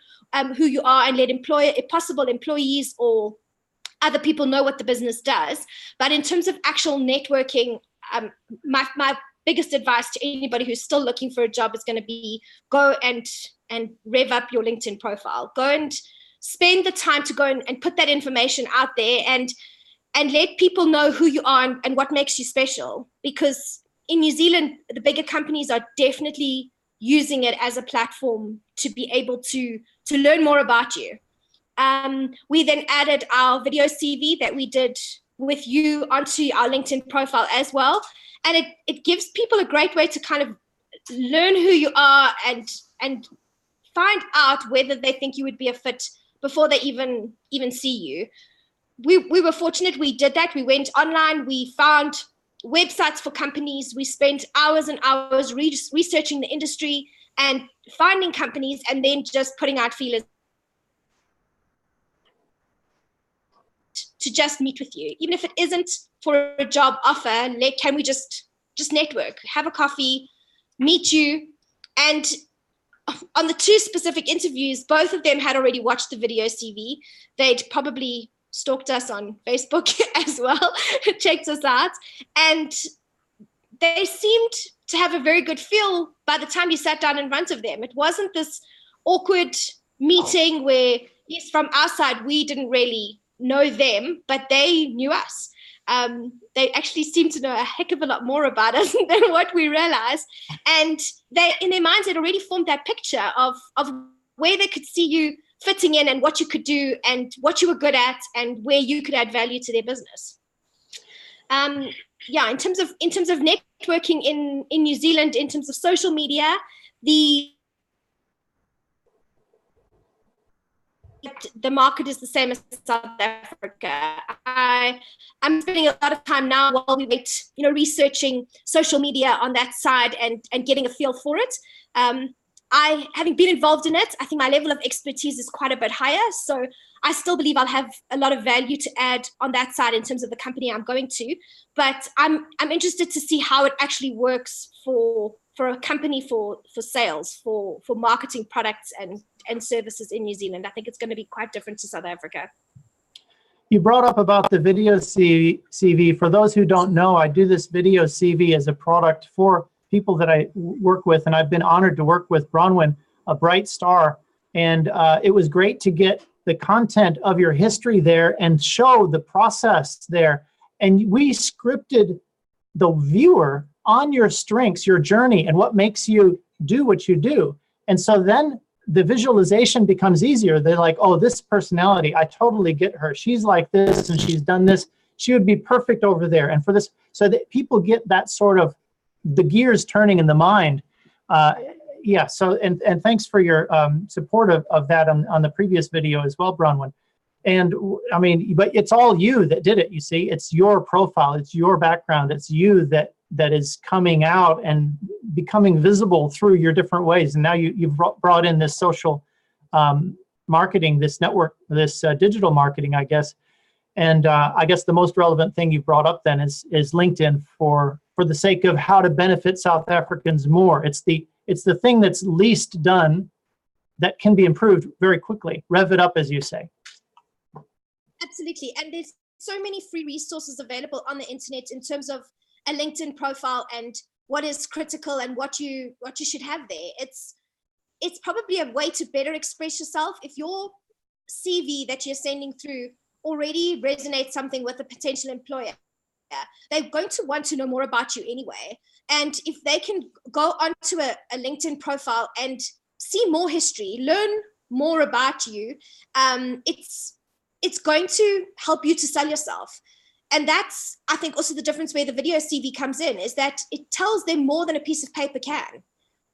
who you are and let if possible, employees or other people know what the business does. But in terms of actual networking, my biggest advice to anybody who's still looking for a job is going to be go and rev up your LinkedIn profile. Go and spend the time to go and put that information out there and let people know who you are and what makes you special. Because in New Zealand, the bigger companies are definitely using it as a platform to be able to learn more about you. We then added our video CV that we did with you onto our LinkedIn profile as well. And it gives people a great way to kind of learn who you are and find out whether they think you would be a fit before they even see you. We were fortunate we did that. We went online, we found websites for companies, we spent hours and hours researching the industry and finding companies and then just putting out feelers to just meet with you. Even if it isn't for a job offer, can we just network, have a coffee, meet you? And on the two specific interviews, both of them had already watched the video CV. They'd probably stalked us on Facebook as well, checked us out, and they seemed to have a very good feel by the time you sat down in front of them. It wasn't this awkward meeting where, yes, from our side, we didn't really know them, but they knew us. They actually seem to know a heck of a lot more about us than what we realize. And they, in their minds, had already formed that picture of where they could see you fitting in and what you could do and what you were good at and where you could add value to their business. Yeah, in terms of networking in New Zealand, in terms of social media, the market is the same as South Africa. I'm spending a lot of time now while we wait, researching social media on that side and getting a feel for it. Having been involved in it, I think my level of expertise is quite a bit higher. So I still believe I'll have a lot of value to add on that side in terms of the company I'm going to. But I'm interested to see how it actually works for a company for sales, for marketing products and services in New Zealand. I think it's going to be quite different to South Africa. You brought up about the video CV. For those who don't know, I do this video CV as a product for people that I work with, and I've been honored to work with Bronwyn, a bright star. And it was great to get the content of your history there and show the process there. And we scripted the viewer on your strengths, your journey, and what makes you do what you do. And so then the visualization becomes easier. They're like, oh, this personality, I totally get her. She's like this and she's done this. She would be perfect over there. And for this, so that people get that sort of the gears turning in the mind. Yeah, so, and thanks for your support of that on the previous video as well, Bronwyn. And I mean, but it's all you that did it, you see. It's your profile, it's your background, it's you that is coming out and becoming visible through your different ways. And now you've brought in this social marketing, this network, this digital marketing, I guess. And I guess the most relevant thing you've brought up then is LinkedIn for the sake of how to benefit South Africans more. It's the thing that's least done that can be improved very quickly. Rev it up, as you say. Absolutely. And there's so many free resources available on the internet in terms of a LinkedIn profile and what is critical and what you should have there. It's probably a way to better express yourself. If your CV that you're sending through already resonates something with a potential employer, they're going to want to know more about you anyway. And if they can go onto a LinkedIn profile and see more history, learn more about you, it's going to help you to sell yourself. And that's, I think, also the difference where the video CV comes in, is that it tells them more than a piece of paper can.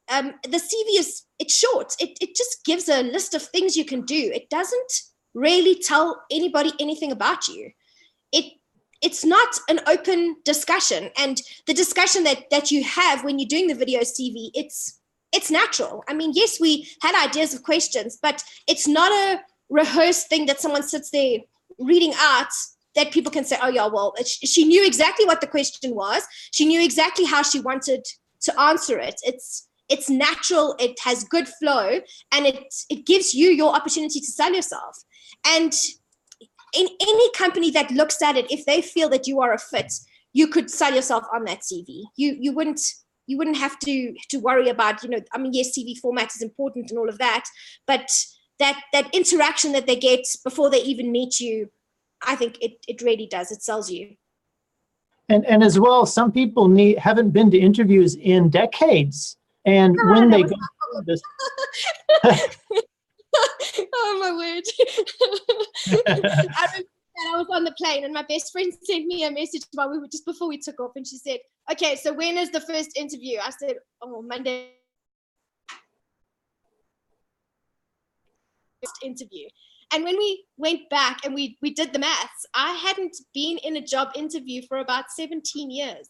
The CV it's short. It just gives a list of things you can do. It doesn't really tell anybody anything about you. It's not an open discussion. And the discussion that you have when you're doing the video CV, it's natural. I mean, yes, we had ideas of questions, but it's not a rehearsed thing that someone sits there reading out that people can say, oh yeah, well, she knew exactly what the question was. She knew exactly how she wanted to answer it. It's natural, it has good flow, and it gives you your opportunity to sell yourself. And in any company that looks at it, if they feel that you are a fit, you could sell yourself on that CV. You wouldn't have to worry about, I mean, yes, CV format is important and all of that, but that interaction that they get before they even meet you, I think it really does. It sells you. And as well, some people haven't been to interviews in decades. And when they go through this, oh my word! I was on the plane, and my best friend sent me a message just before we took off, and she said, "Okay, so when is the first interview?" I said, "Oh, Monday." First interview. And when we went back and we did the maths, I hadn't been in a job interview for about 17 years.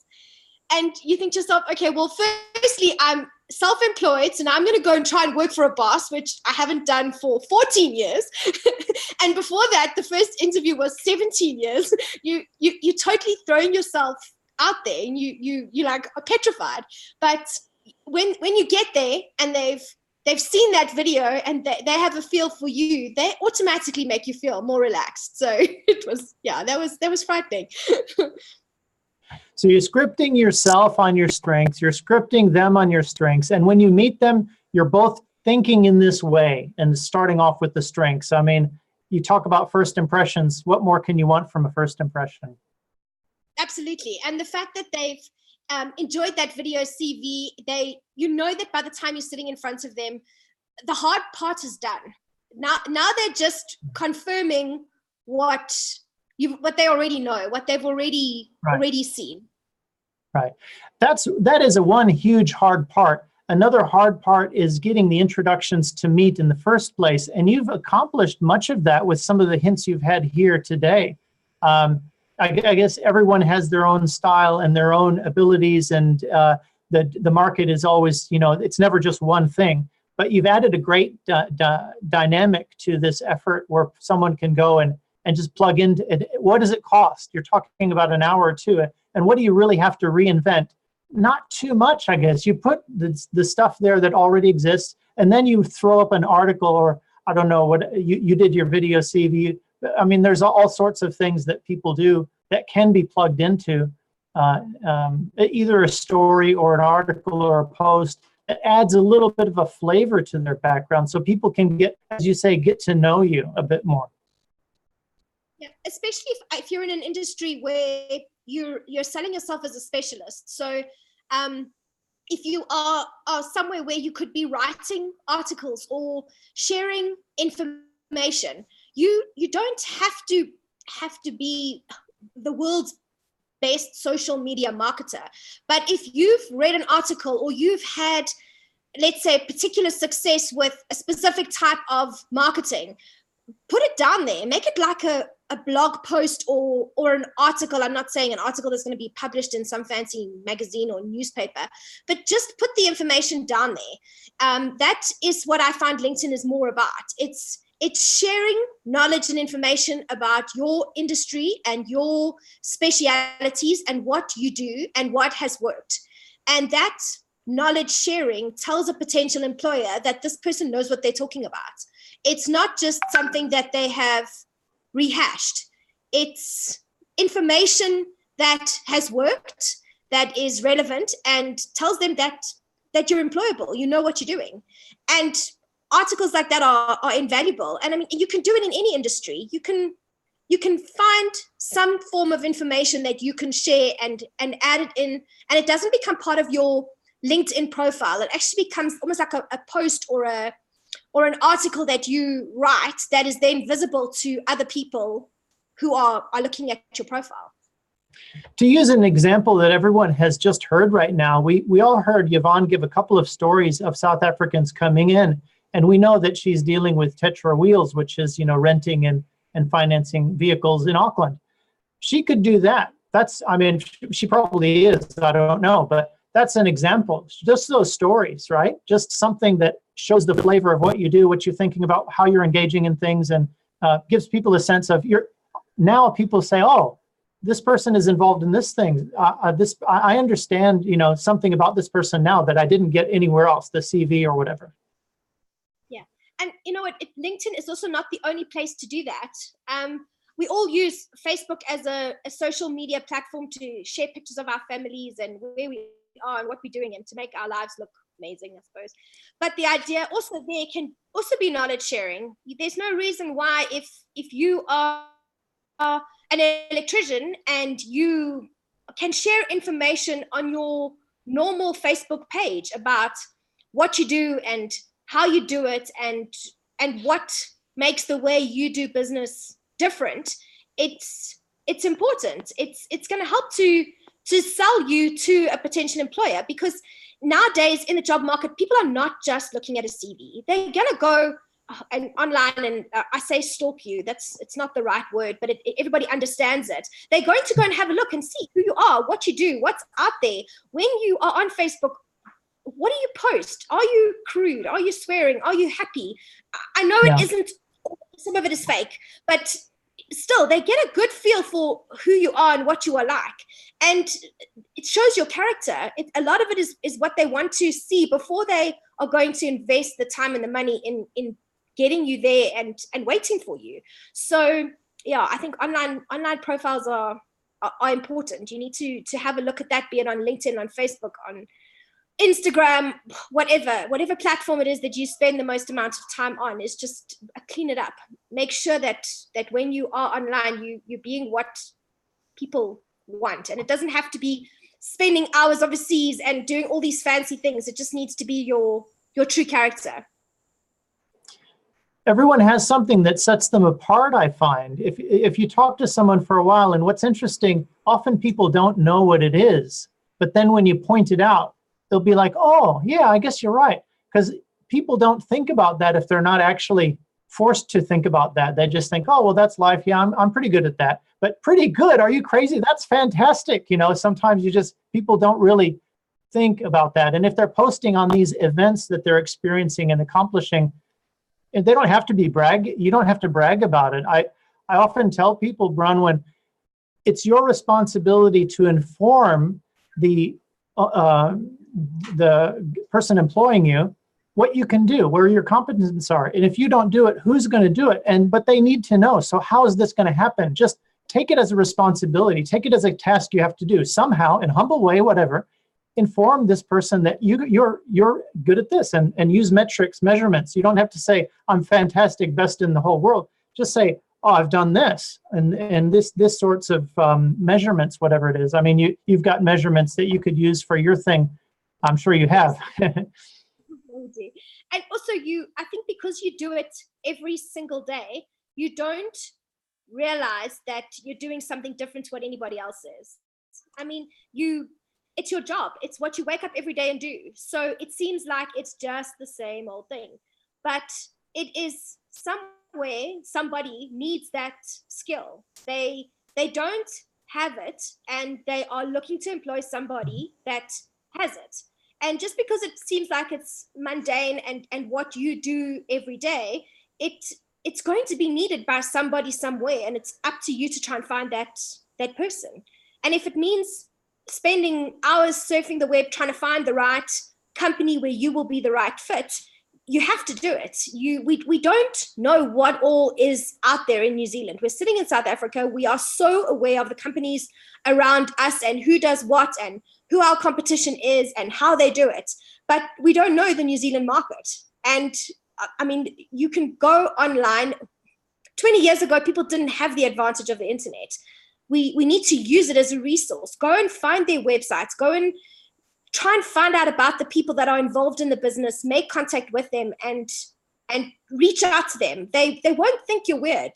And you think to yourself, okay, well, firstly, I'm self-employed, so now I'm going to go and try and work for a boss, which I haven't done for 14 years. And before that, the first interview was 17 years. You're totally throwing yourself out there, and you like are petrified. But when you get there and they've seen that video and they have a feel for you, they automatically make you feel more relaxed. So it was, yeah, that was frightening. So you're scripting yourself on your strengths, you're scripting them on your strengths. And when you meet them, you're both thinking in this way and starting off with the strengths. I mean, you talk about first impressions. What more can you want from a first impression? Absolutely. And the fact that they've enjoyed that video CV, you know that by the time you're sitting in front of them, the hard part is done. Now they're just confirming what they already know, what they've already seen. Right. That is one huge hard part. Another hard part is getting the introductions to meet in the first place. And you've accomplished much of that with some of the hints you've had here today. I guess everyone has their own style and their own abilities, and the market is always, it's never just one thing. But you've added a great dynamic to this effort where someone can go and just plug into it. What does it cost? You're talking about an hour or two. And what do you really have to reinvent? Not too much, I guess. You put the stuff there that already exists, and then you throw up an article, or I don't know what you did your video CV. I mean, there's all sorts of things that people do that can be plugged into either a story or an article or a post that adds a little bit of a flavor to their background, so people can get, as you say, get to know you a bit more. Yeah, especially if you're in an industry where you're selling yourself as a specialist. So if you are somewhere where you could be writing articles or sharing information, you don't have to be the world's best social media marketer. But if you've read an article or you've had, let's say, particular success with a specific type of marketing, put it down there. Make it like a blog post or an article. I'm not saying an article that's going to be published in some fancy magazine or newspaper, but just put the information down there. That is what I find LinkedIn is more about. It's sharing knowledge and information about your industry and your specialities and what you do and what has worked. And that knowledge sharing tells a potential employer that this person knows what they're talking about. It's not just something that they have rehashed. It's information that has worked, that is relevant, and tells them that you're employable, you know what you're doing. And articles like that are invaluable. And I mean, you can do it in any industry. You can find some form of information that you can share and add it in, and it doesn't become part of your LinkedIn profile. It actually becomes almost like a post or an article that you write that is then visible to other people who are looking at your profile. To use an example that everyone has just heard right now, we all heard Yvonne give a couple of stories of South Africans coming in, and we know that she's dealing with Tetra Wheels, which is, renting and financing vehicles in Auckland. She could do that. She probably is, I don't know, but that's an example. Just those stories, right? Just something that shows the flavor of what you do, what you're thinking about, how you're engaging in things, and gives people a sense of now people say, oh, this person is involved in this thing. I understand, something about this person now that I didn't get anywhere else, the CV or whatever. Yeah, and you know what? LinkedIn is also not the only place to do that. We all use Facebook as a social media platform to share pictures of our families and where we are and what we're doing, and to make our lives look amazing, I suppose. But the idea also there can also be knowledge sharing. There's no reason why if you are an electrician and you can share information on your normal Facebook page about what you do and how you do it and what makes the way you do business different, it's important. It's going to help to sell you to a potential employer, because nowadays in the job market, people are not just looking at a CV. They're going to go and online and I say stalk you. It's not the right word, but everybody understands it. They're going to go and have a look and see who you are, what you do, what's out there. When you are on Facebook, what do you post? Are you crude? Are you swearing? Are you happy? I know it isn't, some of it is fake, but still they get a good feel for who you are and what you are like. And it shows your character. A lot of it is what they want to see before they are going to invest the time and the money in getting you there and waiting for you. So yeah, I think online profiles are important. You need to have a look at that, be it on LinkedIn, on Facebook, on Instagram, whatever platform it is that you spend the most amount of time on, is just clean it up. Make sure that when you are online, you're being what people want. And it doesn't have to be spending hours overseas and doing all these fancy things. It just needs to be your true character. Everyone has something that sets them apart, I find. If you talk to someone for a while, and what's interesting, often people don't know what it is. But then when you point it out, they'll be like, oh, yeah, I guess you're right. Because people don't think about that if they're not actually forced to think about that. They just think, oh, well, that's life. Yeah, I'm pretty good at that. But pretty good? Are you crazy? That's fantastic. You know, sometimes people don't really think about that. And if they're posting on these events that they're experiencing and accomplishing, and they don't have to you don't have to brag about it. I often tell people, Bronwyn, it's your responsibility to inform the person employing you what you can do, where your competencies are. And if you don't do it, who's going to do it? But they need to know. So how is this going to happen? Just take it as a responsibility. Take it as a task you have to do somehow, in a humble way, whatever. Inform this person that you're good at this, and use measurements. You don't have to say, I'm fantastic, best in the whole world. Just say, oh, I've done this, and this sorts of measurements, whatever it is. I mean, you've got measurements that you could use for your thing. I'm sure you have. And also I think because you do it every single day, you don't realize that you're doing something different to what anybody else is. I mean, it's your job. It's what you wake up every day and do. So it seems like it's just the same old thing, but it is somewhere somebody needs that skill. They don't have it, and they are looking to employ somebody that has it. And just because it seems like it's mundane and what you do every day, it's going to be needed by somebody somewhere, and it's up to you to try and find that person. And if it means spending hours surfing the web trying to find the right company where you will be the right fit, you have to do it. We don't know what all is out there in New Zealand. We're sitting in South Africa. We are so aware of the companies around us and who does what and who our competition is and how they do it. But we don't know the New Zealand market. And I mean, you can go online. 20 years ago, people didn't have the advantage of the internet. We need to use it as a resource. Go and find their websites. Go and try and find out about the people that are involved in the business. Make contact with them and reach out to them. They won't think you're weird.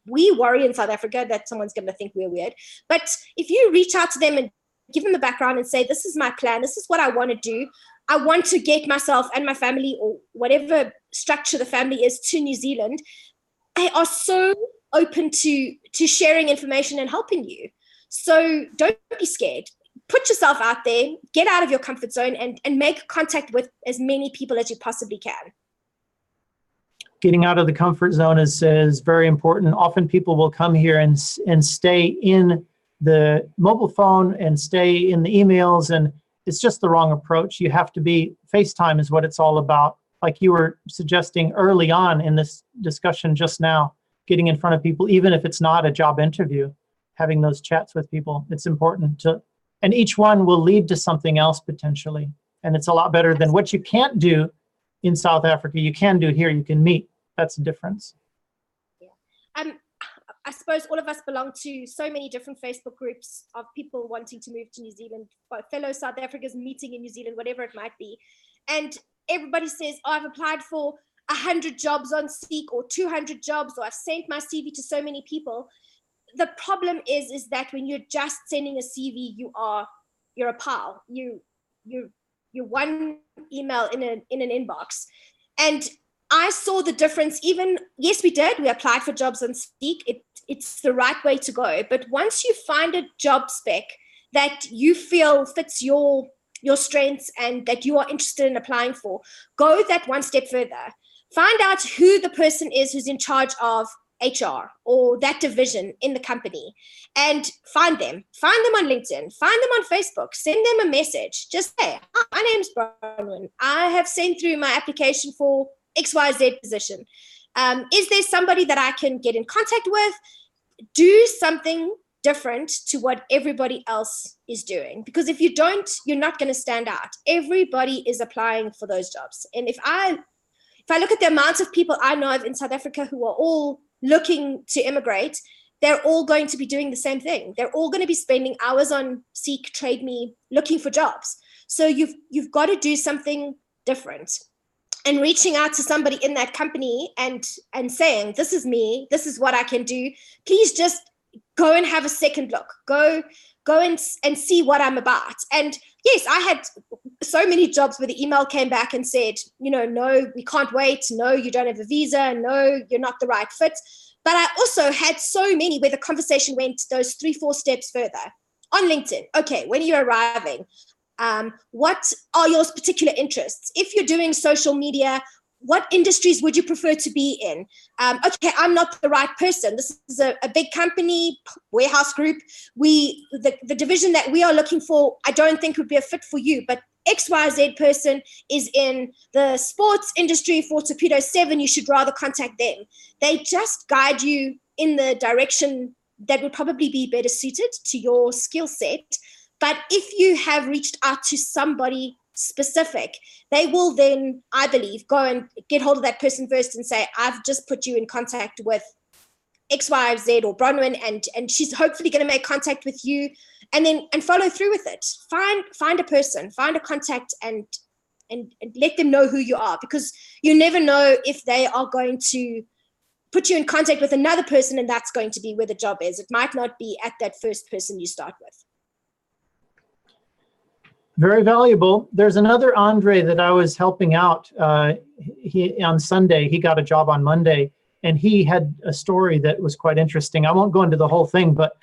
We worry in South Africa that someone's going to think we're weird. But if you reach out to them and give them the background and say, this is my plan, this is what I want to do. I want to get myself and my family, or whatever structure the family is, to New Zealand. They are so open to sharing information and helping you. So don't be scared. Put yourself out there, get out of your comfort zone, and make contact with as many people as you possibly can. Getting out of the comfort zone is very important. Often people will come here and stay in the mobile phone and stay in the emails, and it's just the wrong approach. You have to be, FaceTime is what it's all about. Like you were suggesting early on in this discussion just now, getting in front of people, even if it's not a job interview, having those chats with people, it's important to, and each one will lead to something else potentially. And it's a lot better than what you can't do in South Africa. You can do here, you can meet. That's the difference. Yeah. I suppose all of us belong to so many different Facebook groups of people wanting to move to New Zealand, fellow South Africans meeting in New Zealand, whatever it might be. And everybody says, oh, I've applied for 100 jobs on Seek or 200 jobs, or I've sent my CV to so many people. The problem is that when you're just sending a CV, you're a pile. You're one email in an inbox. And I saw the difference. Yes, we did. We applied for jobs on Seek. It's the right way to go. But once you find a job spec that you feel fits your strengths and that you are interested in applying for, go that one step further. Find out who the person is who's in charge of HR or that division in the company, and find them on LinkedIn, find them on Facebook, send them a message. Just say, hi, my name's Bronwyn. I have sent through my application for XYZ position. Is there somebody that I can get in contact with? Do something different to what everybody else is doing. Because if you don't, you're not going to stand out. Everybody is applying for those jobs. And if I look at the amount of people I know of in South Africa who are all looking to immigrate, they're all going to be doing the same thing. They're all going to be spending hours on Seek, Trade Me, looking for jobs. So you've got to do something different. And reaching out to somebody in that company and saying, this is me, this is what I can do. Please just go and have a second look. Go and see what I'm about. And yes, I had so many jobs where the email came back and said, no, we can't wait. No, you don't have a visa. No, you're not the right fit. But I also had so many where the conversation went those 3-4 steps further. On LinkedIn, okay, when are you arriving? What are your particular interests? If you're doing social media, what industries would you prefer to be in? Okay, I'm not the right person. This is a big company, warehouse group. The division that we are looking for, I don't think would be a fit for you, but XYZ person is in the sports industry for Torpedo 7. You should rather contact them. They just guide you in the direction that would probably be better suited to your skill set. But if you have reached out to somebody specific, they will then, I believe, go and get hold of that person first and say, I've just put you in contact with XYZ or Bronwyn, and she's hopefully going to make contact with you, and follow through with it. Find a person, find a contact, and let them know who you are, because you never know if they are going to put you in contact with another person and that's going to be where the job is. It might not be at that first person you start with. Very valuable. There's another Andre that I was helping out. He on Sunday, he got a job on Monday, and he had a story that was quite interesting. I won't go into the whole thing, but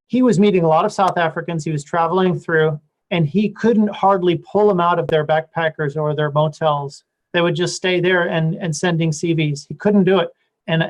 he was meeting a lot of South Africans. He was traveling through, and he couldn't hardly pull them out of their backpackers or their motels. They would just stay there and sending CVs. He couldn't do it. And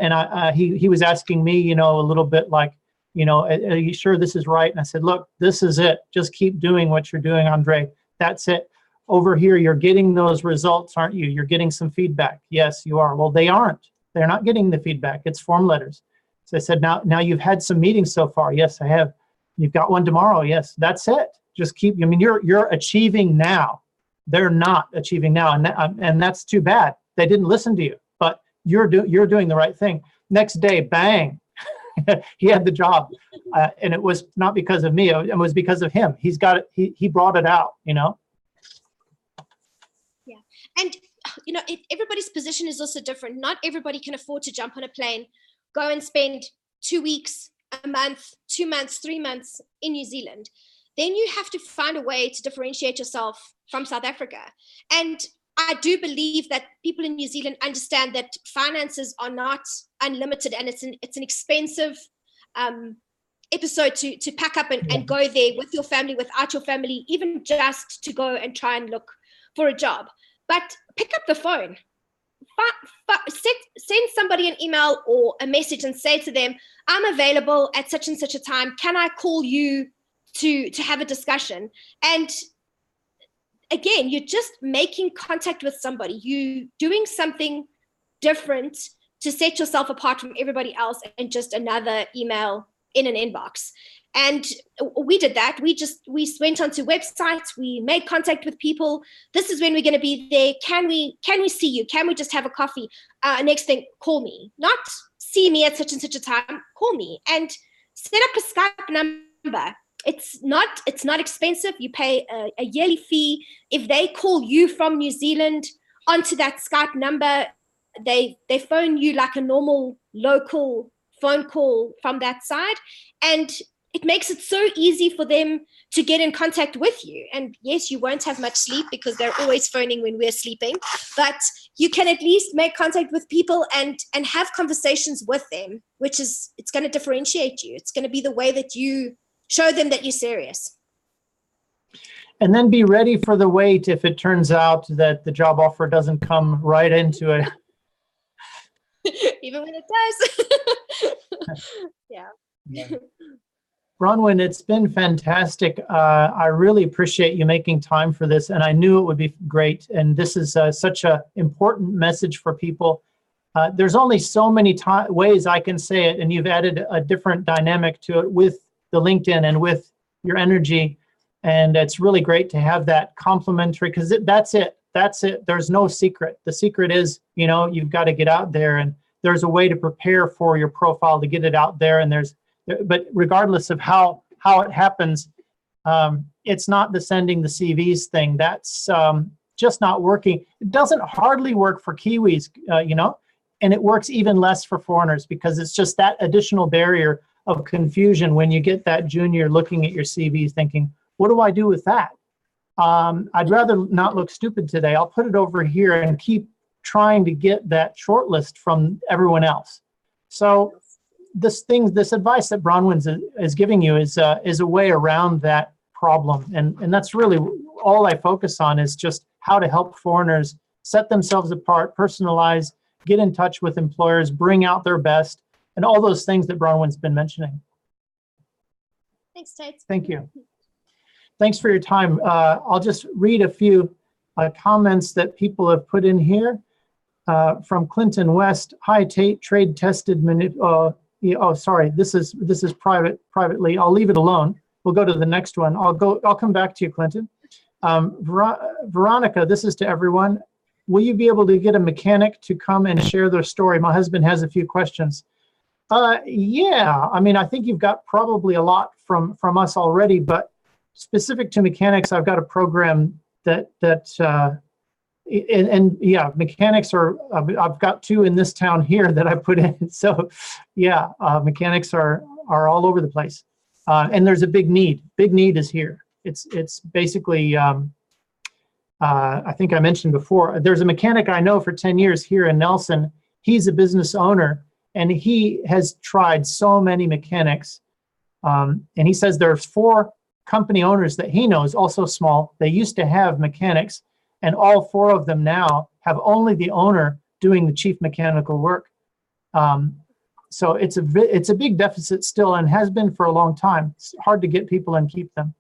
he was asking me, a little bit like, are you sure this is right? And I said, look, this is it. Just keep doing what you're doing, Andre. That's it. Over here, you're getting those results, aren't you? You're getting some feedback. Yes, you are. Well, they aren't. They're not getting the feedback. It's form letters. So I said, now you've had some meetings so far. Yes, I have. You've got one tomorrow. Yes, that's it. Just keep, you're achieving now. They're not achieving now. And that's too bad. They didn't listen to you, but you're doing the right thing. Next day, bang. He had the job, and it was not because of me. It was because of him. He's got it. He brought it out. Yeah, and everybody's position is also different. Not everybody can afford to jump on a plane, go and spend 2 weeks, a month, 2 months, 3 months in New Zealand. Then you have to find a way to differentiate yourself from South Africa. And I do believe that people in New Zealand understand that finances are not unlimited, and it's an expensive episode to pack up and go there with your family, without your family, even just to go and try and look for a job. But pick up the phone, send somebody an email or a message and say to them, I'm available at such and such a time. Can I call you to have a discussion? And again, you're just making contact with somebody. You doing something different to set yourself apart from everybody else and just another email in an inbox. And we did that. We went onto websites. We made contact with people. This is when we're going to be there. Can we see you? Can we just have a coffee? Next thing, call me. Not see me at such and such a time. Call me and set up a Skype number. It's not expensive. You pay a yearly fee. If they call you from New Zealand onto that Skype number, they phone you like a normal local phone call from that side. And it makes it so easy for them to get in contact with you. And yes, you won't have much sleep because they're always phoning when we're sleeping, but you can at least make contact with people and have conversations with them, it's going to differentiate you. It's going to be the way that you show them that you're serious. And then be ready for the wait if it turns out that the job offer doesn't come right into it. Even when it does. Yeah. Bronwyn, it's been fantastic. I really appreciate you making time for this, and I knew it would be great. And this is such an important message for people. There's only so many ways I can say it, and you've added a different dynamic to it with the LinkedIn and with your energy. And it's really great to have that complimentary, because that's it. There's no secret. The secret is, you've got to get out there, and there's a way to prepare for your profile to get it out there. And but regardless of how it happens, it's not the sending the CVs thing. That's just not working. It doesn't hardly work for Kiwis, and it works even less for foreigners because it's just that additional barrier of confusion when you get that junior looking at your CV thinking, what do I do with that? I'd rather not look stupid today. I'll put it over here and keep trying to get that short list from everyone else. So this advice that Bronwyn is giving you is a way around that problem. And that's really all I focus on, is just how to help foreigners set themselves apart, personalize, get in touch with employers, bring out their best, and all those things that Bronwyn's been mentioning. Thanks, Tate. Thank you. Thanks for your time. I'll just read a few comments that people have put in here. From Clinton West. Hi, Tate. Trade tested. Sorry. This is privately. I'll leave it alone. We'll go to the next one. I'll come back to you, Clinton. Veronica, this is to everyone. Will you be able to get a mechanic to come and share their story? My husband has a few questions. Yeah. I mean, I think you've got probably a lot from us already, but specific to mechanics, I've got a program that yeah, mechanics are, I've got 2 in this town here that I put in. So yeah, mechanics are all over the place. And there's a big need. Big need is here. It's basically, I think I mentioned before, there's a mechanic I know for 10 years here in Nelson. He's a business owner and he has tried so many mechanics. And he says there's 4 company owners that he knows, also small. They used to have mechanics, and all 4 of them now have only the owner doing the chief mechanical work. So it's a big deficit still, and has been for a long time. It's hard to get people and keep them.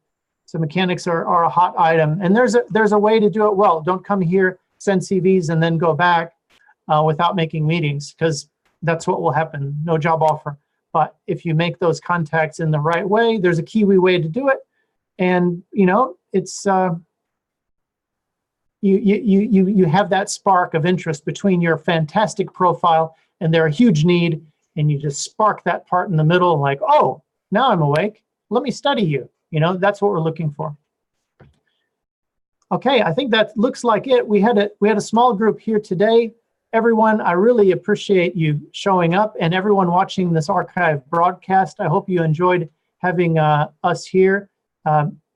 So mechanics are a hot item, and there's a way to do it well. Don't come here, send CVs, and then go back without making meetings, because that's what will happen. No job offer. But if you make those contacts in the right way, there's a Kiwi way to do it, and it's you have that spark of interest between your fantastic profile and their huge need, and you just spark that part in the middle, like, oh, now I'm awake. Let me study you. That's what we're looking for. Okay, I think that looks like it. We had a small group here today. Everyone, I really appreciate you showing up, and everyone watching this archive broadcast. I hope you enjoyed having us here.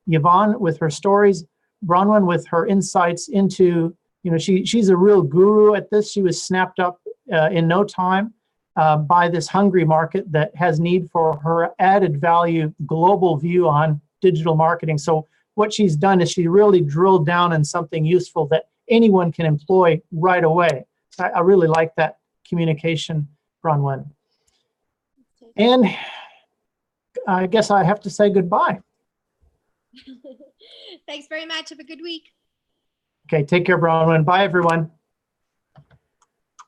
Yvonne with her stories, Bronwyn with her insights into, she's a real guru at this. She was snapped up in no time by this hungry market that has need for her added value, global view on digital marketing. So what she's done is she really drilled down in something useful that anyone can employ right away. So I really like that communication, Bronwyn. And I guess I have to say goodbye. Thanks very much. Have a good week. Okay, take care, Bronwyn. Bye, everyone.